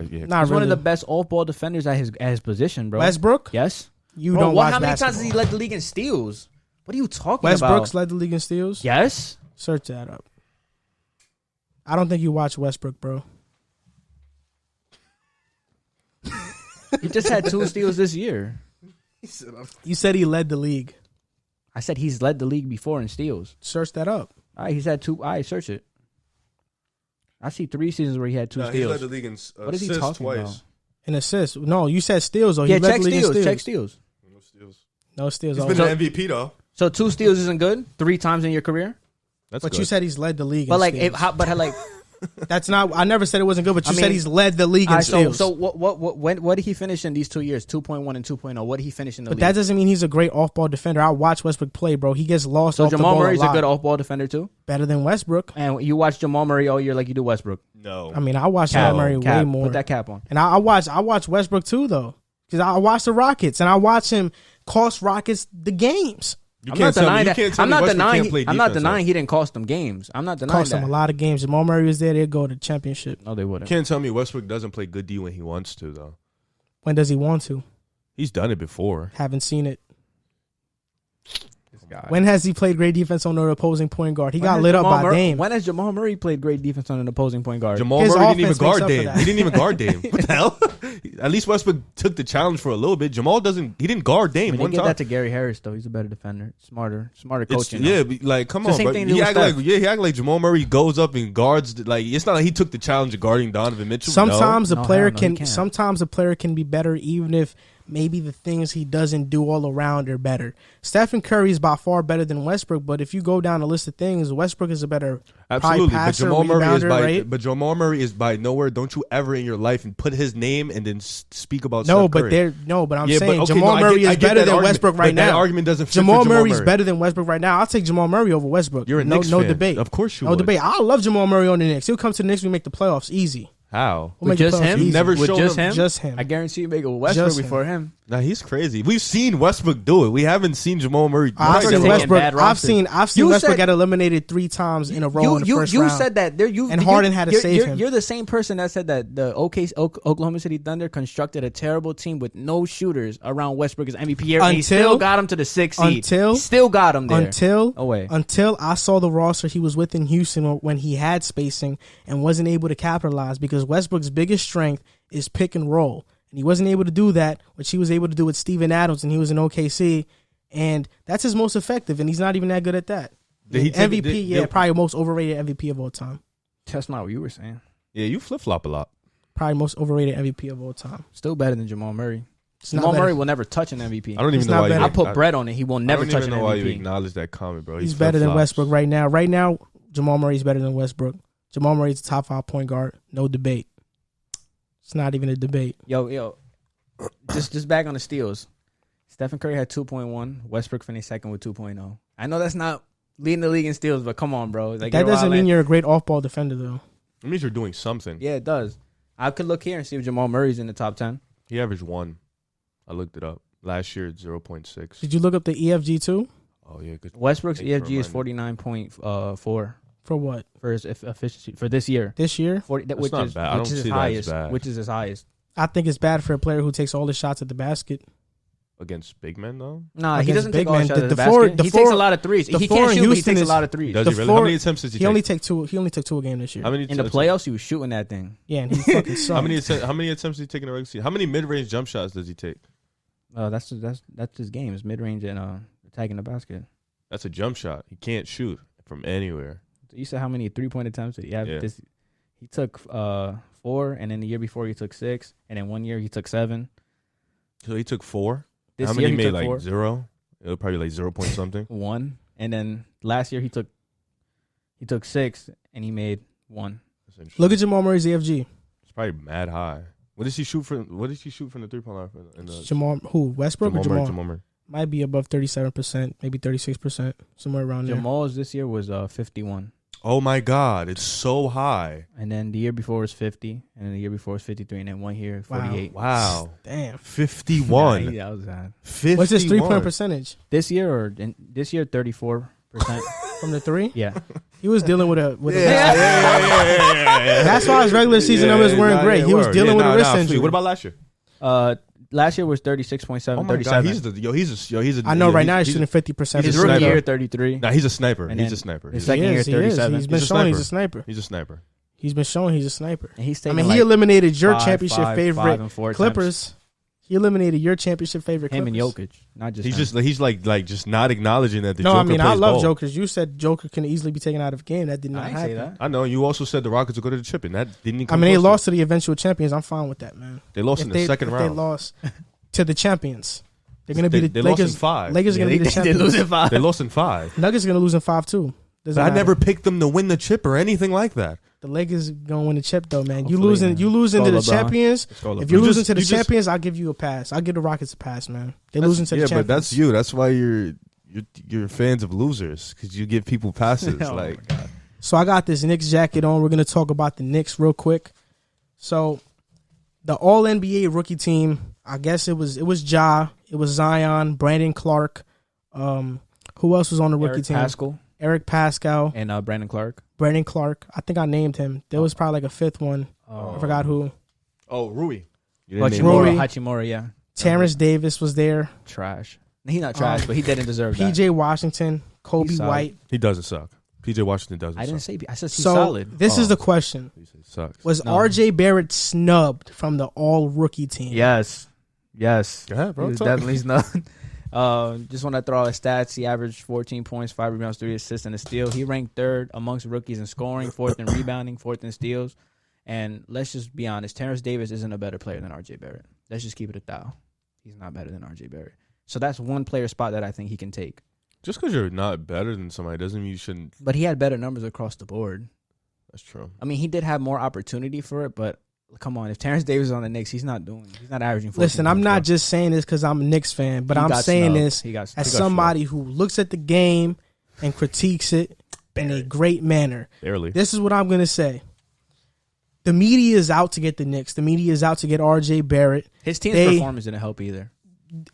A: He's
C: one of the best off-ball defenders at his position, bro.
A: Westbrook?
C: Yes.
A: Don't watch
C: how many
A: basketball.
C: times has he led the league in steals? What are you talking about?
A: Westbrook's led the league in steals?
C: Yes.
A: Search that up. I don't think you watch Westbrook, bro.
C: He just had 2 steals this year.
A: You said he led the league.
C: I said he's led the league before in steals.
A: Search that up.
C: All right, he's had 2. All right, search it. I see 3 seasons where he had 2 steals.
B: He led the league in
C: what is he talking about?
A: An assist. No, you said steals. Though.
C: Yeah,
A: he
C: check steals. Check steals.
A: No steals.
B: He's been an MVP, though.
C: So 2 steals isn't good? 3 times in your career?
B: That's
A: but
B: good.
A: You said he's led the league
C: but
A: in steals. That's not. I never said it wasn't good, but you said he's led the league in steals.
C: So what did he finish in these 2 years? 2.1 and 2.0. What did he finish in the league?
A: But that doesn't mean he's a great off-ball defender. I watch Westbrook play, bro. He gets lost.
C: So
A: off
C: Jamal
A: the ball
C: Murray's a good off-ball defender too.
A: Better than Westbrook.
C: And you watch Jamal Murray all year like you do Westbrook.
B: No,
A: I mean I watch Jamal Murray way more.
C: Put that cap on.
A: And I watch Westbrook too though, because I watch the Rockets and I watch him cost Rockets the games.
C: I'm not denying he didn't cost them games. I'm not denying
A: cost them a lot of games. Jamal Murray was there, they'd go to the championship.
C: No, they wouldn't.
B: You can't tell me Westbrook doesn't play good D when he wants to, though.
A: When does he want to?
B: He's done it before.
A: Haven't seen it.
C: This guy.
A: When has he played great defense on an opposing point guard? He got lit up by Dame.
C: When has Jamal Murray played great defense on an opposing point guard?
B: Jamal Murray didn't even guard Dame. He didn't even guard Dame. What the hell? At least Westbrook took the challenge for a little bit. Jamal doesn't. He didn't guard Dame one time.
C: Give that to Gary Harris though. He's a better defender, smarter coaching.
B: Yeah, like come on, bro. He act like Jamal Murray goes up and guards. Like it's not like he took the challenge of guarding Donovan Mitchell.
A: Sometimes a player can be better even if maybe the things he doesn't do all around are better. Stephen Curry is by far better than Westbrook, but if you go down the list of things, Westbrook is a better passer, rebounder,
B: but Jamal Murray is by nowhere. Don't you ever in your life and put his name and then speak about
A: Steph
B: Curry.
A: But I'm saying Jamal Murray is better than Westbrook right now.
B: That argument doesn't fit
A: Jamal
B: for Jamal
A: Murray's
B: Murray.
A: better than Westbrook right now. I'll take Jamal Murray over Westbrook.
B: You're a Knicks fan.
A: Debate.
B: Of course you
A: would.
B: No
A: debate. I love Jamal Murray on the Knicks. He'll come to the Knicks. We make the playoffs easy.
B: How?
C: With just him?
A: Just him.
C: I guarantee you make it with Westbrook before him.
B: Nah, he's crazy. We've seen Westbrook do it. We haven't seen Jamal Murray.
A: I've seen Westbrook get eliminated 3 times in a row in the first round.
C: You said that.
A: And Harden had to save him.
C: You're the same person that said that the Oklahoma City Thunder constructed a terrible team with no shooters around Westbrook as MVP year. And he still got him to the 6th seed. Still got him there.
A: Until I saw the roster he was with in Houston when he had spacing and wasn't able to capitalize because Westbrook's biggest strength is pick and roll. And he wasn't able to do that, which he was able to do with Steven Adams, and he was in OKC. And that's his most effective, and he's not even that good at that. Probably most overrated MVP of all time.
C: That's not what you were saying.
B: Yeah, you flip-flop a lot.
A: Probably most overrated MVP of all time.
C: Still better than Jamal Murray. Jamal Murray will never touch an MVP.
B: I don't even know why
C: I put bread on it. He will never touch an MVP. I don't even know why
B: you acknowledge that comment, bro.
A: He's better than Westbrook right now. Right now, Jamal Murray's better than Westbrook. Jamal Murray's a top 5 point guard. No debate. It's not even a debate.
C: Yo. Just back on the steals. Stephen Curry had 2.1. Westbrook finished second with 2.0. I know that's not leading the league in steals, but come on, bro. Like,
A: that doesn't mean you're a great off-ball defender, though.
B: It means you're doing something.
C: Yeah, it does. I could look here and see if Jamal Murray's in the top 10.
B: He averaged 1. I looked it up. Last year, it's 0.6.
A: Did you look up the EFG, too?
B: Oh, yeah.
C: Westbrook's EFG is 49.4.
A: For what?
C: For his efficiency for this year.
A: This year?
B: That's not bad. I don't see that as bad.
C: Which is his highest.
A: I think it's bad for a player who takes all the shots at the basket.
B: Against big men, though?
C: Nah, he doesn't take all the shots at the basket. He takes a lot of threes. He can't shoot, but he takes a lot of threes.
B: Does he really? How many attempts does he take?
A: He only took 2 a game this year.
C: In the playoffs, he was shooting that thing.
A: Yeah, and he fucking sucked.
B: How many attempts does he take in the regular season? How many mid-range jump shots does he take?
C: That's his game. It's mid-range and attacking the basket.
B: That's a jump shot. He can't shoot from anywhere.
C: You said how many 3-point attempts did he have?
B: Yeah.
C: He took 4, and then the year before he took 6, and then 1 year he took 7.
B: So he took 4.
C: This
B: How many
C: year he
B: made
C: took
B: like
C: 4.
B: 0? It was probably like 0 point something.
C: 1, and then last year he took 6, and he made 1.
A: Look at Jamal Murray's AFG.
B: It's probably mad high. What did he shoot from the 3-point line?
A: Jamal Westbrook or Jamal?
B: Jamal Murray.
A: Might be above 37%, maybe 36%, somewhere around there.
C: Jamal's this year was 51.
B: Oh my God, it's so high.
C: And then the year before was 50, and then the year before was 53, and then 1 year 48.
B: Wow.
A: Damn.
B: 51.
C: Yeah, that was bad.
B: 51.
A: What's his 3-point percentage?
C: This year 34%.
A: From the 3?
C: Yeah.
A: He was dealing with a
B: Yeah.
A: That's why his regular season numbers weren't great. He was dealing with a wrist injury.
B: What about last year?
C: Last year was 36.7,
B: Oh my
C: 37.
B: God, he's a
A: I know right now he's shooting 50%.
C: His
B: a
C: rookie
B: sniper.
C: year 33.
B: Nah, he's a sniper.
C: And
B: He's
C: then
B: a sniper.
C: his
B: He's
C: second year 37.
A: He's been
B: He's a
A: showing he's
B: sniper.
A: a sniper.
B: a sniper.
A: He's been showing he's a sniper.
C: And he's
A: I
C: taking
A: mean,
C: like
A: he eliminated your
C: 5,
A: championship
C: 5,
A: favorite
C: 5, and 4
A: Clippers.
C: attempts.
A: He eliminated your championship favorite
C: Him
A: Clippers.
C: and Jokic, not just him.
B: He's like just not acknowledging that the
A: No,
B: Joker
A: I mean, I
B: plays
A: love
B: ball.
A: Jokers. You said Joker can easily be taken out of a game. That did not
C: I didn't
A: happen.
C: say that.
B: I know. You also said the Rockets will go to the chip, and that didn't.
A: I
B: Come
A: mean, they
B: close
A: lost to the eventual champions. I'm fine with that, man.
B: They lost in the second round.
A: They lost to the champions. They're going to be the
B: They
A: Lakers.
B: lost in 5.
A: Lakers are going to be the
C: They
A: champions.
C: lose in 5.
B: They lost in 5.
A: Nuggets are going to lose in 5 too. Doesn't
B: But I
A: matter.
B: never picked them to win the chip or anything like that.
A: The Lakers going to win the chip though, man. You
C: Hopefully,
A: losing.
C: man.
A: You losing to the
C: Let's go, LeBron.
A: champions.
C: Let's go,
A: If you're
C: LeBron.
A: losing to the
B: you just-
A: champions, I'll give you a pass. I'll give the Rockets a pass, man. They're losing to the champions.
B: but that's you. That's why you're fans of losers because you give people passes.
C: Oh,
B: like
C: my God.
A: So I got this Knicks jacket on. We're going to talk about the Knicks real quick. So the All NBA rookie team, I guess it was Ja, it was Zion, Brandon Clark. Who else was on the rookie team? Eric Pascal
C: and Brandon Clark.
A: Brandon Clark. I think I named him. There was probably like a fifth one. I forgot who.
B: Oh, Rui. You didn't name him.
A: Rui.
C: Hachimura, yeah.
A: Terrence Davis was there.
C: Trash. He's not trash, but he didn't deserve that.
A: PJ Washington, Kobe
C: He's solid.
A: White.
B: He doesn't suck. PJ Washington doesn't.
C: I didn't
B: suck.
C: say. I said he's
A: So
C: solid.
A: this is the question:
B: He sucks.
A: was
C: No.
A: RJ Barrett snubbed from the All Rookie team?
C: Yes.
B: Go ahead, bro.
C: He was
B: Talk.
C: definitely not. Just want to throw out his stats. He averaged 14 points, 5 rebounds, 3 assists, and a steal. He ranked 3rd amongst rookies in scoring, 4th in rebounding, 4th in steals. And let's just be honest, Terrence Davis isn't a better player than RJ Barrett. Let's just keep it 1,000. He's not better than RJ Barrett. So that's one player spot that I think he can take.
B: Just because you're not better than somebody doesn't mean you shouldn't.
C: But he had better numbers across the board.
B: That's true.
C: I mean, he did have more opportunity for it, but come on, if Terrence Davis is on the Knicks, he's not averaging 14
A: Listen, I'm
C: points,
A: not
C: bro.
A: just saying this because I'm a Knicks fan, but
C: He
A: I'm
C: got
A: saying
C: snubbed.
A: this
C: He got
A: as
C: snubbed.
A: somebody who looks at the game and critiques it in a great manner.
B: Barely.
A: This is what I'm going to say. The media is out to get the Knicks. The media is out to get RJ Barrett.
C: His team's performance didn't help either.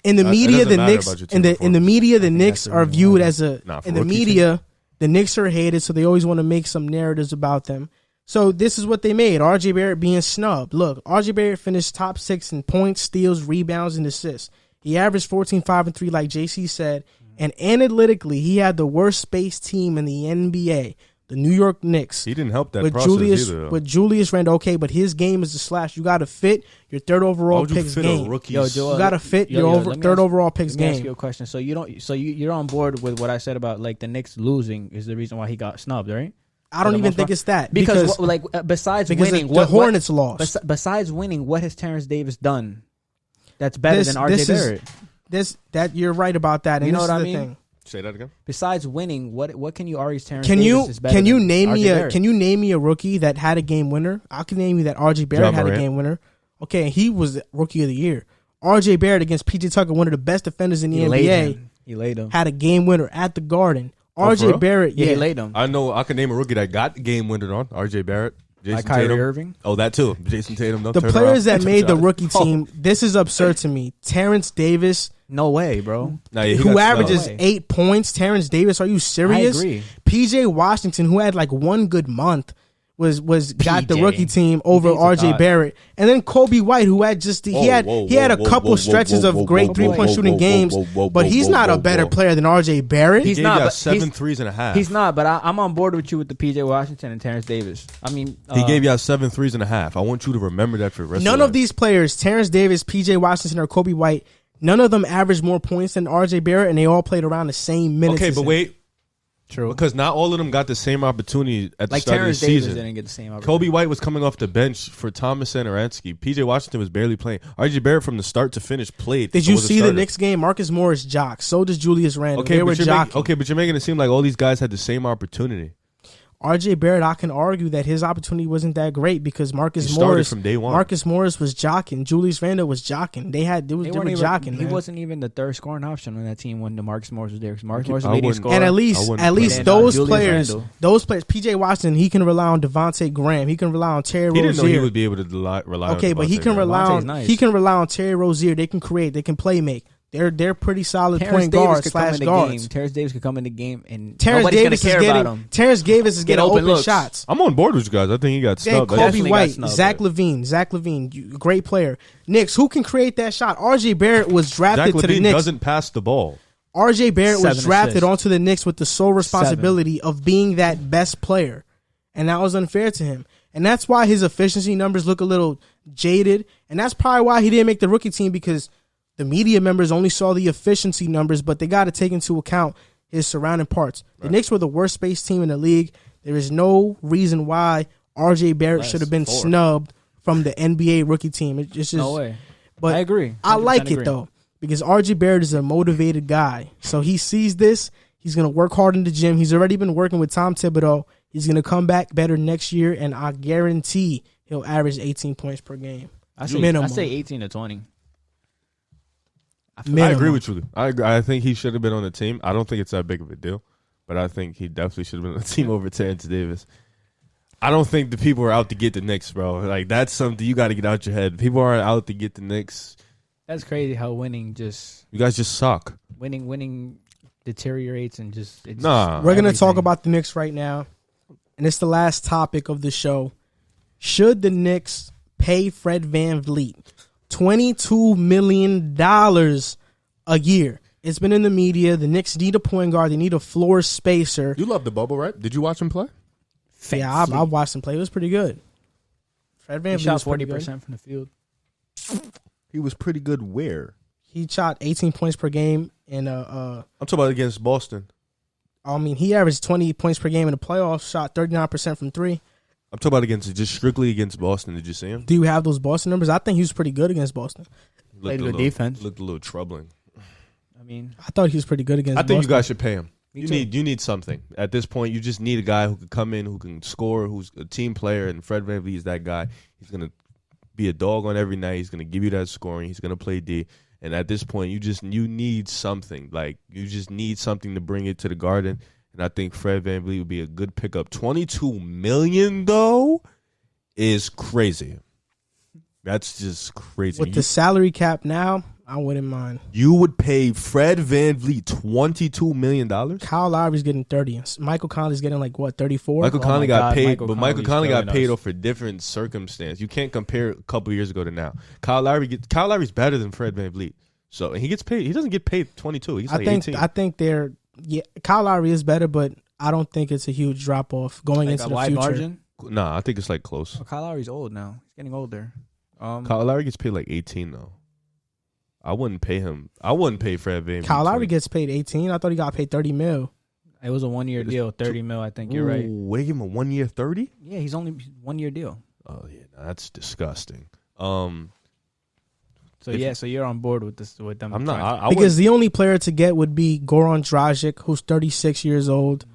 A: In the
B: It
A: media,
B: doesn't
A: the
B: matter
A: Knicks
B: about your
A: in
B: team
A: the media, the
C: think
A: Knicks
C: that's the
A: are
C: reason
A: viewed
C: why.
A: as a
B: Nah, for
A: in the
B: rookie
A: media. The Knicks are hated, so they always want to make some narratives about them. So this is what they made: RJ Barrett being snubbed. Look, RJ Barrett finished top 6 in points, steals, rebounds, and assists. He averaged 14, 5, and 3, like JC said. And analytically, he had the worst space team in the NBA, the New York Knicks.
B: He didn't help that
A: with
B: process
A: Julius,
B: either. Though.
A: with Julius Randle, okay, but his game is a slash. You got to fit your third
B: Why
A: overall
B: would you
A: pick's
B: fit
A: game.
B: a rookie's?
C: Yo, Joel,
A: You got to fit
C: Yo,
A: your
C: let me
A: third
C: ask-
A: overall pick's
C: Let me ask you
A: game.
C: a question. So you're on board with what I said about like the Knicks losing is the reason why he got snubbed, right?
A: I don't
C: the
A: even
C: most
A: think
C: part?
A: it's that
C: Because besides winning,
A: the Hornets lost.
C: Besides winning, what has Terrence Davis done that's better
A: This-
C: than RJ
A: this is-
C: Barrett?
A: That you're right about that. And
C: You know
A: this
C: what
A: is
C: I
A: the
C: mean?
A: thing.
B: Say that again.
C: Besides winning, what can you argue Terrence
A: Can
C: Davis
A: you
C: is better
A: can you
C: than
A: name me
C: RJ
A: a
C: Barrett?
A: can you name me a rookie that had a game winner? I can name you that RJ Barrett had a
B: Morant.
A: game winner. Okay, he was the rookie of the year. RJ Barrett against PJ Tucker, one of the best defenders in the NBA,
C: He laid him.
A: had a game winner at the Garden.
B: Oh, for
A: RJ
B: real?
A: Barrett,
C: Yeah,
A: yeah,
C: he laid him.
B: I know. I can name a rookie that got the game winner on RJ Barrett, Jason
C: Like Kyrie
B: Tatum.
C: Irving.
B: Oh, that too. Jason Tatum. No,
A: the
B: turn
A: players
B: around.
A: that made the
B: Shot.
A: rookie team. This is absurd to me. Terrence Davis,
C: No way, bro.
B: Nah, yeah, he
A: who
B: got
A: averages
B: snubbed.
A: 8 points. Terrence Davis, are you serious?
C: I agree.
A: PJ Washington, who had like one good month, was got the
C: PJ.
A: rookie team over
C: He's a
A: RJ
C: thought.
A: Barrett, and then Kobe White, who had just he had a couple stretches of great 3-point shooting games, but he's not a better player than RJ Barrett.
B: He
C: He's
B: gave
C: not,
B: you
C: but
B: 7 threes and a half.
C: He's not, but I'm on board with you with the PJ Washington and Terrence Davis. I mean,
B: He gave you 7 threes and a half. I want you to remember that for the rest
A: None
B: of
A: of these players, Terrence Davis, PJ Washington, or Kobe White, none of them averaged more points than RJ Barrett, and they all played around the same minutes.
B: Okay,
A: as
B: but
A: him.
B: wait.
C: True.
B: Because not all of them got the same opportunity at the start
C: Terrence
B: of the
C: Davis
B: season.
C: didn't get the same opportunity.
B: Kobe White was coming off the bench for Thomas Satoransky. PJ Washington was barely playing. RJ Barrett from the start to finish played.
A: Did you see the Knicks game? Marcus Morris jocked. So does Julius Randle.
B: Okay,
A: they were jocking.
B: but you're making it seem like all these guys had the same opportunity.
A: RJ Barrett, I can argue that his opportunity wasn't that great because Marcus
B: He started
A: Morris
B: from day one.
A: Marcus Morris was jocking. Julius Randle was jocking. They were jocking.
C: He
A: man.
C: wasn't even the third scoring option on that team when Marcus Morris was there. Marcus Morris was
B: I
C: the leading
B: wouldn't-
C: scorer.
A: And at least those players, PJ Washington, he can rely on Devontae Graham. He can rely on Terry
B: He
A: Rozier.
B: didn't know he would be able to rely on.
A: Okay, but he can
C: Devontae's
A: rely on Terry Rozier. They can create. They can play make. They're pretty solid
C: Terrence
A: point
C: Davis
A: guards
C: could come in
A: /
C: the
A: guards.
C: game. Terrence Davis could come in the game and
A: Terrence
C: nobody's
A: Davis
C: gonna care about him.
A: Terrence Davis is
C: Get
A: getting
C: open
A: open
C: looks.
A: shots.
B: I'm on board with you guys. I think he got
A: Then
B: snubbed.
A: Kobe
C: definitely got
A: White,
C: snubbed,
A: Zach Levine, great player. Knicks, who can create that shot? RJ Barrett was drafted
B: Zach
A: to the
B: Levine
A: Knicks.
B: doesn't pass the ball.
A: RJ Barrett was
C: 7
A: drafted
C: assists.
A: onto the Knicks with the sole responsibility of being that best player, and that was unfair to him. And that's why his efficiency numbers look a little jaded, and that's probably why he didn't make the rookie team because the media members only saw the efficiency numbers, but they got to take into account his surrounding parts. The Knicks were the worst spaced team in the league. There is no reason why RJ Barrett should have been snubbed from the NBA rookie team. It's just
C: No way.
A: But
C: I agree.
A: I like it
C: agree.
A: though because RJ Barrett is a motivated guy. So he sees this. He's going to work hard in the gym. He's already been working with Tom Thibodeau. He's going to come back better next year, and I guarantee he'll average 18 points per game.
C: I say
A: Minimum.
C: 18 to 20.
B: I
A: Minimum.
B: agree with you. I agree. I think he should have been on the team. I don't think it's that big of a deal, but I think he definitely should have been on the team over Terrence Davis. I don't think the people are out to get the Knicks, bro. Like that's something you got to get out your head. People aren't out to get the Knicks.
C: That's crazy how winning
B: You guys just suck.
C: winning deteriorates and just
B: Nah.
A: We're going to talk
C: everything.
A: about the Knicks right now, and it's the last topic of the show. Should the Knicks pay Fred VanVleet $22 million a year? It's been in the media. The Knicks need a point guard. They need a floor spacer.
D: You love the bubble, right? Did you watch him play?
A: Yeah, I watched him play. It was pretty good. Fred
C: He
A: VanVleet
C: shot
A: was pretty
C: 40%
A: good.
C: from the field.
D: He was pretty good where?
A: He shot 18 points per game, and
B: I'm talking about against Boston.
A: I mean, he averaged 20 points per game in the playoffs. Shot 39% from three.
B: I'm talking about just strictly against Boston. Did you see him?
A: Do you have those Boston numbers? I think he was pretty good against Boston.
C: Played good defense.
B: Looked a little troubling.
C: I mean,
A: I thought he was pretty good against
B: I
A: Boston.
B: think you guys should pay him.
C: Me
B: You
C: too.
B: need something. At this point, you just need a guy who can come in, who can score, who's a team player, and Fred VanVleet is that guy. He's gonna be a dog on every night. He's gonna give you that scoring. He's gonna play D. And at this point, you need something. Like you just need something to bring it to the Garden. And I think Fred VanVleet would be a good pickup. $22 million though is crazy. That's just crazy.
A: With the salary cap now, I wouldn't mind.
B: You would pay Fred VanVleet $22 million?
A: Kyle Lowry's getting 30. Michael Conley's getting like what, 34?
B: Michael
C: Oh
B: Conley
C: my
B: got
C: God,
B: paid,
C: Michael
B: but Michael
C: Conley's
B: Conley got
C: killing
B: paid
C: us.
B: off for different circumstance. You can't compare a couple years ago to now. Kyle Lowry's better than Fred VanVleet. So and he gets paid. He doesn't get paid 22. He's like 18.
A: I think Kyle Lowry is better, but I don't think it's a huge drop off going
C: like
A: into
C: a
A: the
C: wide
A: future.
C: margin.
B: Nah, I think it's like close.
C: Well, Kyle Lowry's old now. He's getting older.
B: Kyle Lowry gets paid like 18 though. I wouldn't pay him. I wouldn't pay Fred VanVleet.
A: Kyle Lowry
B: 20.
A: gets paid 18. I thought he got paid 30 mil.
C: It was a 1 year deal, 30 mil. I think you're right.
B: Ooh, they give him a 1 year 30?
C: Yeah, he's only 1 year deal.
B: Oh yeah, that's disgusting.
C: So so you're on board with this with them.
B: I'm not. I
A: Because the only player to get would be Goran Dragic, who's 36 years old.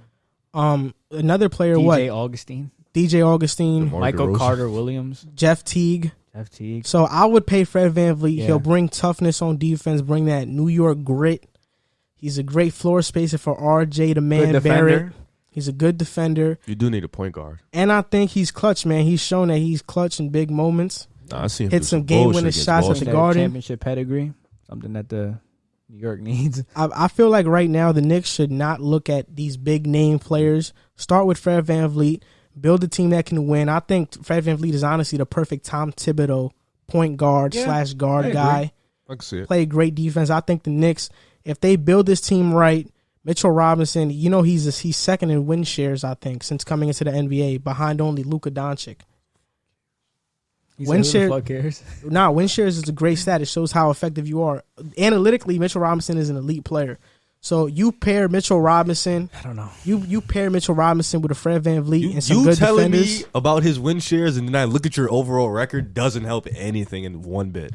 A: Another player,
C: DJ Augustine,
A: DJ Augustine,
B: DeMar
C: Michael
B: DeRozan.
C: Carter Williams,
A: Jeff Teague.
C: Jeff Teague.
A: So I would pay Fred VanVleet.
C: Yeah.
A: He'll bring toughness on defense, bring that New York grit. He's a great floor spacer for RJ, the man
C: Good
A: Barrett.
C: defender.
A: He's a good defender.
B: You do need a point guard.
A: And I think he's clutch, man. He's shown that he's clutch in big moments.
B: Nah, I see him
A: Hit
B: do
A: some
B: bullshit
A: game-winning
B: against
A: shots at
B: Boston.
A: the Garden.
C: Championship pedigree, something that the New York needs.
A: I feel like right now the Knicks should not look at these big name players. Start with Fred VanVleet. Build a team that can win. I think Fred VanVleet is honestly the perfect Tom Thibodeau point guard / guard guy.
B: I can see it.
A: Play great defense. I think the Knicks, if they build this team right, Mitchell Robinson, he's second in win shares, I think, since coming into the NBA, behind only Luka Doncic.
C: Win cares?
A: Win shares is a great stat. It shows how effective you are. Analytically, Mitchell Robinson is an elite player. So you pair Mitchell Robinson.
C: I don't know.
A: You pair Mitchell Robinson with a Fred VanVleet and some
B: you
A: good
B: telling
A: defenders.
B: me about his win shares and then I look at your overall record doesn't help anything in one bit.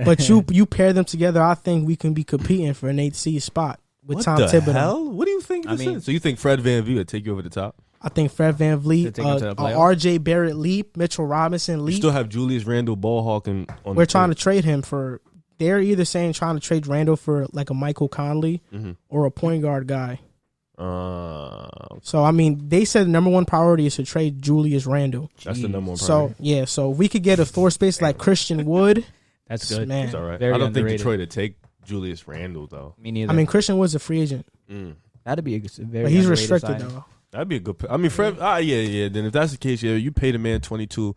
A: But you pair them together, I think we can be competing for an 8th seed spot with
B: What
A: Tom
B: the
A: Thibodeau.
B: hell? What do you think this is? So you think Fred VanVleet would take you over the top?
A: I think Fred VanVleet,
C: To take him to the playoffs?
A: RJ Barrett leap, Mitchell Robinson
B: You
A: leap.
B: still have Julius Randle ball hawking on
A: We're trying to trade him for. They're either saying trying to trade Randall for like a Michael Conley or a point guard guy. So I mean, they said the number one priority is to trade Julius Randle.
B: That's the number one priority.
A: So yeah, so if we could get a floor space like Christian Wood.
C: That's good.
A: Man,
B: It's all right.
C: Very
B: I don't
C: underrated.
B: think Detroit would take Julius Randle though.
C: Me neither.
A: I mean, Christian Wood's a free agent,
C: that'd be a very.
A: but he's
C: underrated
A: restricted
C: signing.
A: though.
B: That'd be a good. I mean, Fred. Yeah. Then if that's the case, yeah, you pay the man 22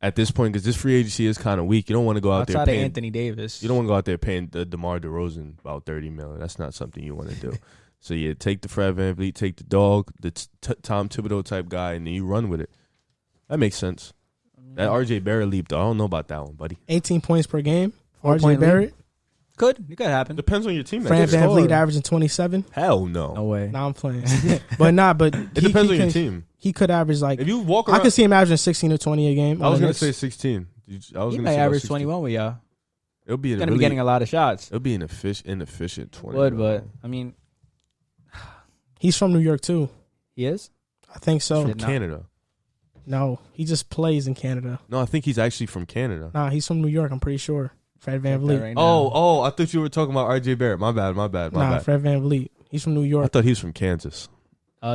B: at this point because this free agency is kind of weak. You don't want to go out
C: Outside
B: there
C: of
B: paying
C: Anthony Davis.
B: You don't want to go out there paying DeMar DeRozan about $30 million. That's not something you want to do. So yeah, take the Fred VanVleet, take the dog, the Tom Thibodeau type guy, and then you run with it. That makes sense. That RJ Barrett leap, though, I don't know about that one, buddy.
A: 18 points per game.
C: 4-point
A: RJ Barrett.
C: It could happen.
B: Depends on your team.
A: Fred VanVleet averaging 27.
B: Hell no.
C: No way.
A: Nah, I'm playing. But
B: It depends on your team.
A: He could average like
B: If you walk
A: I
B: around,
A: could see him averaging 16 or 20 a game.
B: I was
A: on the
B: going to
A: Knicks.
B: say 16. I was
C: He
B: going
C: may
B: to
C: average
B: 16.
C: 21 with y'all.
B: It'll be
C: He's
B: a
C: gonna
B: really,
C: be getting a lot of shots.
B: It'll be an inefficient 20.
C: Would, but I mean,
A: He's from New York too.
C: he is.
A: I think so.
B: from
C: Did not.
B: Canada.
A: No, he just plays in Canada.
B: No, I think he's actually from Canada.
A: Nah, he's from New York. I'm pretty sure. Fred
C: Check that
A: VanVleet.
C: right now.
B: Oh, I thought you were talking about RJ Barrett. My bad.
A: Nah, Fred VanVleet. He's from New
B: I
A: York.
B: thought he was from Kansas.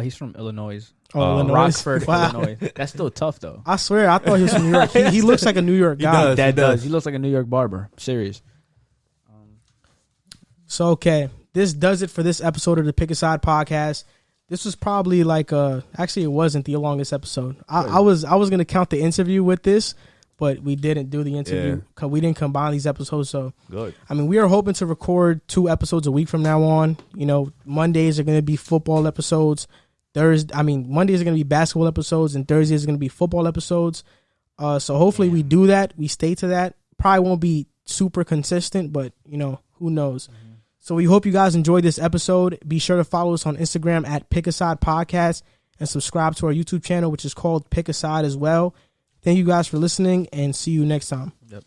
C: He's from Illinois.
A: Illinois.
C: Rockford,
A: Wow.
C: Illinois. That's still tough though.
A: I swear, I thought he was from New York. He looks like a New York guy.
B: does.
C: That
B: he does.
C: does. He looks like a New York barber. I'm serious.
A: So okay, this does it for this episode of the Pick a Side podcast. This was probably like actually it wasn't the longest episode. I was gonna count the interview with this, but we didn't do the interview because we didn't combine these episodes. So
B: Good.
A: I mean, we are hoping to record 2 episodes a week from now on. You know, Mondays are gonna be football episodes. Mondays are gonna be basketball episodes, and Thursdays are gonna be football episodes. So hopefully we do that. We stay to that. Probably won't be super consistent, but you know, who knows. So we hope you guys enjoyed this episode. Be sure to follow us on Instagram at Pick a Side Podcast and subscribe to our YouTube channel, which is called Pick a Side as well. Thank you guys for listening and see you next time.
C: Yep.